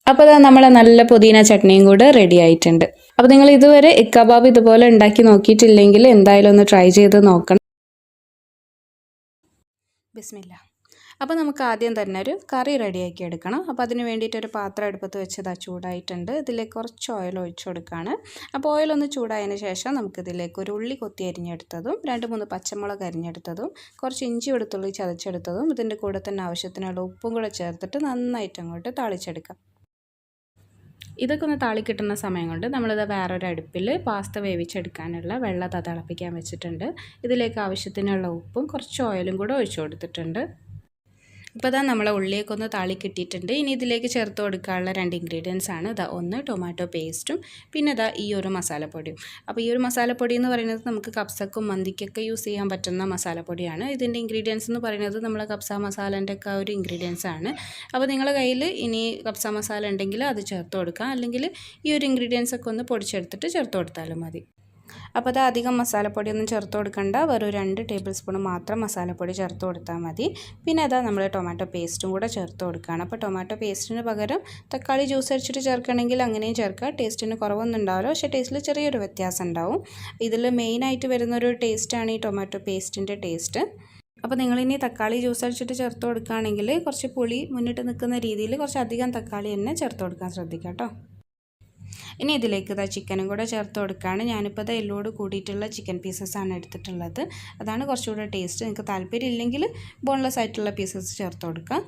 അപ്പോൾ അത് നമ്മളെ നല്ല പുതിന ചട്നിയും കൂടെ റെഡി ആയിട്ടുണ്ട്. അപ്പോൾ നിങ്ങൾ ഇതുവരെ എഗ് കബാബ് ഇതുപോലെ ഉണ്ടാക്കി നോക്കിയിട്ടില്ലെങ്കിൽ എന്തായാലും ഒന്ന് ട്രൈ ചെയ്ത് നോക്കണം. ബിസ്മില്ല. അപ്പോൾ നമുക്ക് ആദ്യം തന്നെ ഒരു കറി റെഡിയാക്കി എടുക്കണം. അപ്പോൾ അതിന് വേണ്ടിയിട്ട് ഒരു പാത്രം അടുപ്പത്ത് വെച്ചത് ചൂടായിട്ടുണ്ട്. ഇതിലേക്ക് കുറച്ച് ഓയിൽ ഒഴിച്ചു കൊടുക്കുകയാണ്. അപ്പോൾ ഓയിലൊന്ന് ചൂടായതിന് ശേഷം നമുക്കിതിലേക്ക് ഒരു ഉള്ളി കൊത്തി അരിഞ്ഞെടുത്തതും 2-3 പച്ചമുളക് അരിഞ്ഞെടുത്തതും കുറച്ച് ഇഞ്ചി വെളുത്തുള്ളി ചതച്ചെടുത്തതും ഇതിൻ്റെ കൂടെ തന്നെ ആവശ്യത്തിനുള്ള ഉപ്പും കൂടെ ചേർത്തിട്ട് നന്നായിട്ട് അങ്ങോട്ട് താളിച്ചെടുക്കാം. ഇതൊക്കെ ഒന്ന് താളിക്കിട്ടുന്ന സമയം കൊണ്ട് നമ്മളിത് വേറൊരു അടുപ്പിൽ പാസ്ത വേവിച്ചെടുക്കാനുള്ള വെള്ളം തിളപ്പിക്കാൻ വെച്ചിട്ടുണ്ട്. ഇതിലേക്ക് ആവശ്യത്തിനുള്ള ഉപ്പും കുറച്ച് ഓയിലും കൂടെ ഒഴിച്ചു കൊടുത്തിട്ടുണ്ട്. ഇപ്പോൾ ഇതാ നമ്മളെ ഉള്ളിയൊക്കെ ഒന്ന് താളി കിട്ടിയിട്ടുണ്ട്. ഇനി ഇതിലേക്ക് ചേർത്ത് കൊടുക്കാനുള്ള 2 ഇൻഗ്രീഡിയൻസ് ആണ്. ഒന്ന് ടൊമാറ്റോ പേസ്റ്റും പിന്നെ ഈ ഒരു മസാലപ്പൊടിയും. അപ്പോൾ ഈ ഒരു മസാലപ്പൊടി എന്ന് പറയുന്നത് നമുക്ക് കബ്സക്കും മന്തിക്കൊക്കെ യൂസ് ചെയ്യാൻ പറ്റുന്ന മസാലപ്പൊടിയാണ്. ഇതിൻ്റെ ഇൻഗ്രീഡിയൻസ് എന്ന് പറയുന്നത് നമ്മളെ കബ്സ മസാലേൻ്റെ ഒക്കെ ഒരു ഇൻഗ്രീഡിയൻസ് ആണ്. അപ്പോൾ നിങ്ങളുടെ കയ്യിൽ ഇനി കബ്സ മസാല ഉണ്ടെങ്കിൽ അത് ചേർത്ത് കൊടുക്കാം, അല്ലെങ്കിൽ ഈ ഒരു ഇൻഗ്രീഡിയൻസ് ഒക്കെ ഒന്ന് പൊടിച്ചെടുത്തിട്ട് ചേർത്ത് കൊടുത്താലും മതി. അപ്പോൾ അത് അധികം മസാലപ്പൊടിയൊന്നും ചേർത്ത് കൊടുക്കണ്ട, വെറും 2 ടേബിൾ സ്പൂൺ മാത്രം മസാലപ്പൊടി ചേർത്ത് കൊടുത്താൽ മതി. പിന്നെ നമ്മൾ ടൊമാറ്റോ പേസ്റ്റും കൂടെ ചേർത്ത് കൊടുക്കുകയാണ്. അപ്പോൾ ടൊമാറ്റോ പേസ്റ്റിന് പകരം തക്കാളി ജ്യൂസ് അടിച്ചിട്ട് ചേർക്കണമെങ്കിൽ അങ്ങനെയും ചേർക്കുക. ടേസ്റ്റിന് കുറവൊന്നും ഉണ്ടാവില്ല, പക്ഷേ ടേസ്റ്റിൽ ചെറിയൊരു വ്യത്യാസം ഉണ്ടാവും. ഇതിൽ മെയിനായിട്ട് വരുന്നൊരു ടേസ്റ്റാണ് ഈ ടൊമാറ്റോ പേസ്റ്റിൻ്റെ ടേസ്റ്റ്. അപ്പോൾ നിങ്ങളിനി തക്കാളി ജ്യൂസ് അടിച്ചിട്ട് ചേർത്ത് കൊടുക്കുകയാണെങ്കിൽ കുറച്ച് പുളി മുന്നിട്ട് നിൽക്കുന്ന രീതിയിൽ കുറച്ചധികം തക്കാളി തന്നെ ചേർത്ത് കൊടുക്കാൻ ശ്രദ്ധിക്കാം കേട്ടോ. ഇനി ഇതിലേക്ക് ചിക്കനും കൂടെ ചേർത്ത് കൊടുക്കുകയാണ്. ഞാനിപ്പോൾ എല്ലോട് കൂടിയിട്ടുള്ള ചിക്കൻ പീസസാണ് എടുത്തിട്ടുള്ളത്. അതാണ് കുറച്ചുകൂടെ ടേസ്റ്റ്. നിങ്ങൾക്ക് താല്പര്യം ഇല്ലെങ്കിൽ ബോൺലെസ് ആയിട്ടുള്ള പീസസ് ചേർത്ത് കൊടുക്കാം.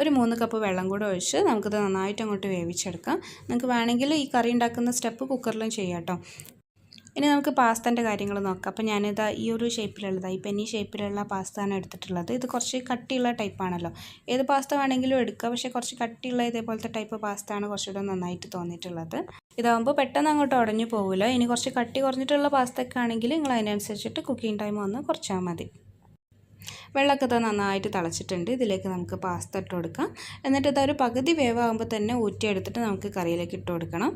ഒരു 3 കപ്പ് വെള്ളം കൂടെ ഒഴിച്ച് നമുക്കിത് നന്നായിട്ട് അങ്ങോട്ട് വേവിച്ചെടുക്കാം. നിങ്ങൾക്ക് വേണമെങ്കിൽ ഈ കറി ഉണ്ടാക്കുന്ന സ്റ്റെപ്പ് കുക്കറിലും ചെയ്യാം കേട്ടോ. ഇനി നമുക്ക് പാസ്തൻ്റെ കാര്യങ്ങൾ നോക്കാം. അപ്പോൾ ഞാനിത് ഈ ഒരു ഷേപ്പിലുള്ളത് പെന്നി ഷേപ്പിലുള്ള പാസ്തയാണ് എടുത്തിട്ടുള്ളത്. ഇത് കുറച്ച് കട്ടിയുള്ള ടൈപ്പാണല്ലോ. ഏത് പാസ്ത വേണമെങ്കിലും എടുക്കുക, പക്ഷേ കുറച്ച് കട്ടിയുള്ള ഇതേപോലത്തെ ടൈപ്പ് പാസ്തയാണ് കുറച്ചുകൂടെ നന്നായിട്ട് തോന്നിയിട്ടുള്ളത്. ഇതാകുമ്പോൾ പെട്ടെന്ന് അങ്ങോട്ട് ഉടഞ്ഞു പോകില്ല. ഇനി കുറച്ച് കട്ടി കുറഞ്ഞിട്ടുള്ള പാസ്തയൊക്കെ ആണെങ്കിൽ നിങ്ങൾ അതിനനുസരിച്ചിട്ട് കുക്കിംഗ് ടൈം ഒന്ന് കുറച്ചാൽ മതി. വെള്ളമൊക്കെ നന്നായിട്ട് തിളച്ചിട്ടുണ്ട്. ഇതിലേക്ക് നമുക്ക് പാസ്ത ഇട്ട് കൊടുക്കാം. എന്നിട്ട് ഇതൊരു പകുതി വേവാകുമ്പോൾ തന്നെ ഊറ്റിയെടുത്തിട്ട് നമുക്ക് കറിയിലേക്ക് ഇട്ട് കൊടുക്കണം.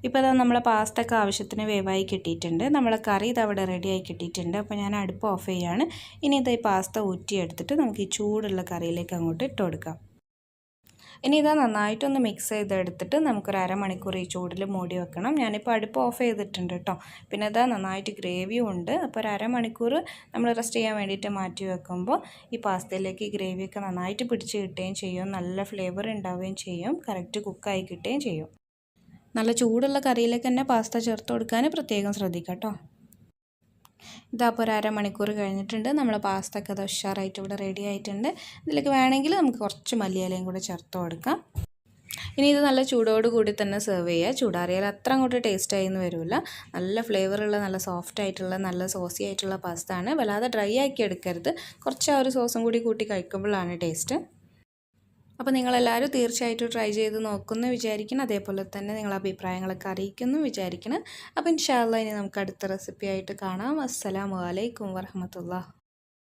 ഇപ്പോൾ ഇതാ നമ്മളെ പാസ്ത ഒക്കെ ആവശ്യത്തിന് വേവായി കിട്ടിയിട്ടുണ്ട്. നമ്മളെ കറി ഇത് അവിടെ റെഡിയായി കിട്ടിയിട്ടുണ്ട്. അപ്പോൾ ഞാൻ അടുപ്പ് ഓഫ് ചെയ്യാണ്. ഇനി ഇത് ഈ പാസ്ത ഊറ്റിയെടുത്തിട്ട് നമുക്ക് ഈ ചൂടുള്ള കറിയിലേക്ക് അങ്ങോട്ട് ഇട്ട് കൊടുക്കാം. ഇനി ഇതാ നന്നായിട്ടൊന്ന് മിക്സ് ചെയ്തെടുത്തിട്ട് നമുക്കൊരു അരമണിക്കൂർ ഈ ചൂടിൽ മൂടി വെക്കണം. ഞാനിപ്പോൾ അടുപ്പ് ഓഫ് ചെയ്തിട്ടുണ്ട് കേട്ടോ. പിന്നെ ഇതാ നന്നായിട്ട് ഗ്രേവിയും ഉണ്ട്. അപ്പോൾ ഒരു അരമണിക്കൂർ നമ്മൾ റെസ്റ്റ് ചെയ്യാൻ വേണ്ടിയിട്ട് മാറ്റി വെക്കുമ്പോൾ ഈ പാസ്തയിലേക്ക് ഈ ഗ്രേവിയൊക്കെ നന്നായിട്ട് പിടിച്ച് കിട്ടുകയും ചെയ്യും. നല്ല ഫ്ലേവർ ഉണ്ടാവുകയും ചെയ്യും. കറക്റ്റ് കുക്കായി കിട്ടുകയും ചെയ്യും. നല്ല ചൂടുള്ള കറിയിലേക്ക് തന്നെ പാസ്ത ചേർത്ത് കൊടുക്കാൻ പ്രത്യേകം ശ്രദ്ധിക്കാം കേട്ടോ. ഇതപ്പോൾ ഒരു അരമണിക്കൂർ കഴിഞ്ഞിട്ടുണ്ട്. നമ്മൾ പാസ്ത ഒക്കെ അത് ഉഷാറായിട്ട് ഇവിടെ റെഡി ആയിട്ടുണ്ട്. ഇതിലേക്ക് വേണമെങ്കിൽ നമുക്ക് കുറച്ച് മല്ലിയിലയും കൂടെ ചേർത്ത് കൊടുക്കാം. ഇനി ഇത് നല്ല ചൂടോട് കൂടി തന്നെ സെർവ് ചെയ്യുക. ചൂടാറിയാൽ അത്ര അങ്ങോട്ട് ടേസ്റ്റായിന്ന് വരില്ല. നല്ല ഫ്ലേവറുള്ള, നല്ല സോഫ്റ്റ് ആയിട്ടുള്ള, നല്ല സോസി ആയിട്ടുള്ള പാസ്ത ആണ്. വല്ലാതെ ഡ്രൈ ആക്കി എടുക്കരുത്. കുറച്ച് ആ ഒരു സോസും കൂടി കൂട്ടി കഴിക്കുമ്പോഴാണ് ടേസ്റ്റ്. അപ്പോൾ നിങ്ങളെല്ലാവരും തീർച്ചയായിട്ടും ട്രൈ ചെയ്ത് നോക്കുമെന്ന് വിചാരിക്കണം. അതേപോലെ തന്നെ നിങ്ങളുടെ അഭിപ്രായങ്ങളൊക്കെ അറിയിക്കുമെന്ന് വിചാരിക്കണം. അപ്പോൾ ഇൻഷാ അല്ലാഹ് ഇനി നമുക്ക് അടുത്ത റെസിപ്പി ആയിട്ട് കാണാം. അസ്സലാമു അലൈക്കും വറഹ്മത്തുള്ളാഹി.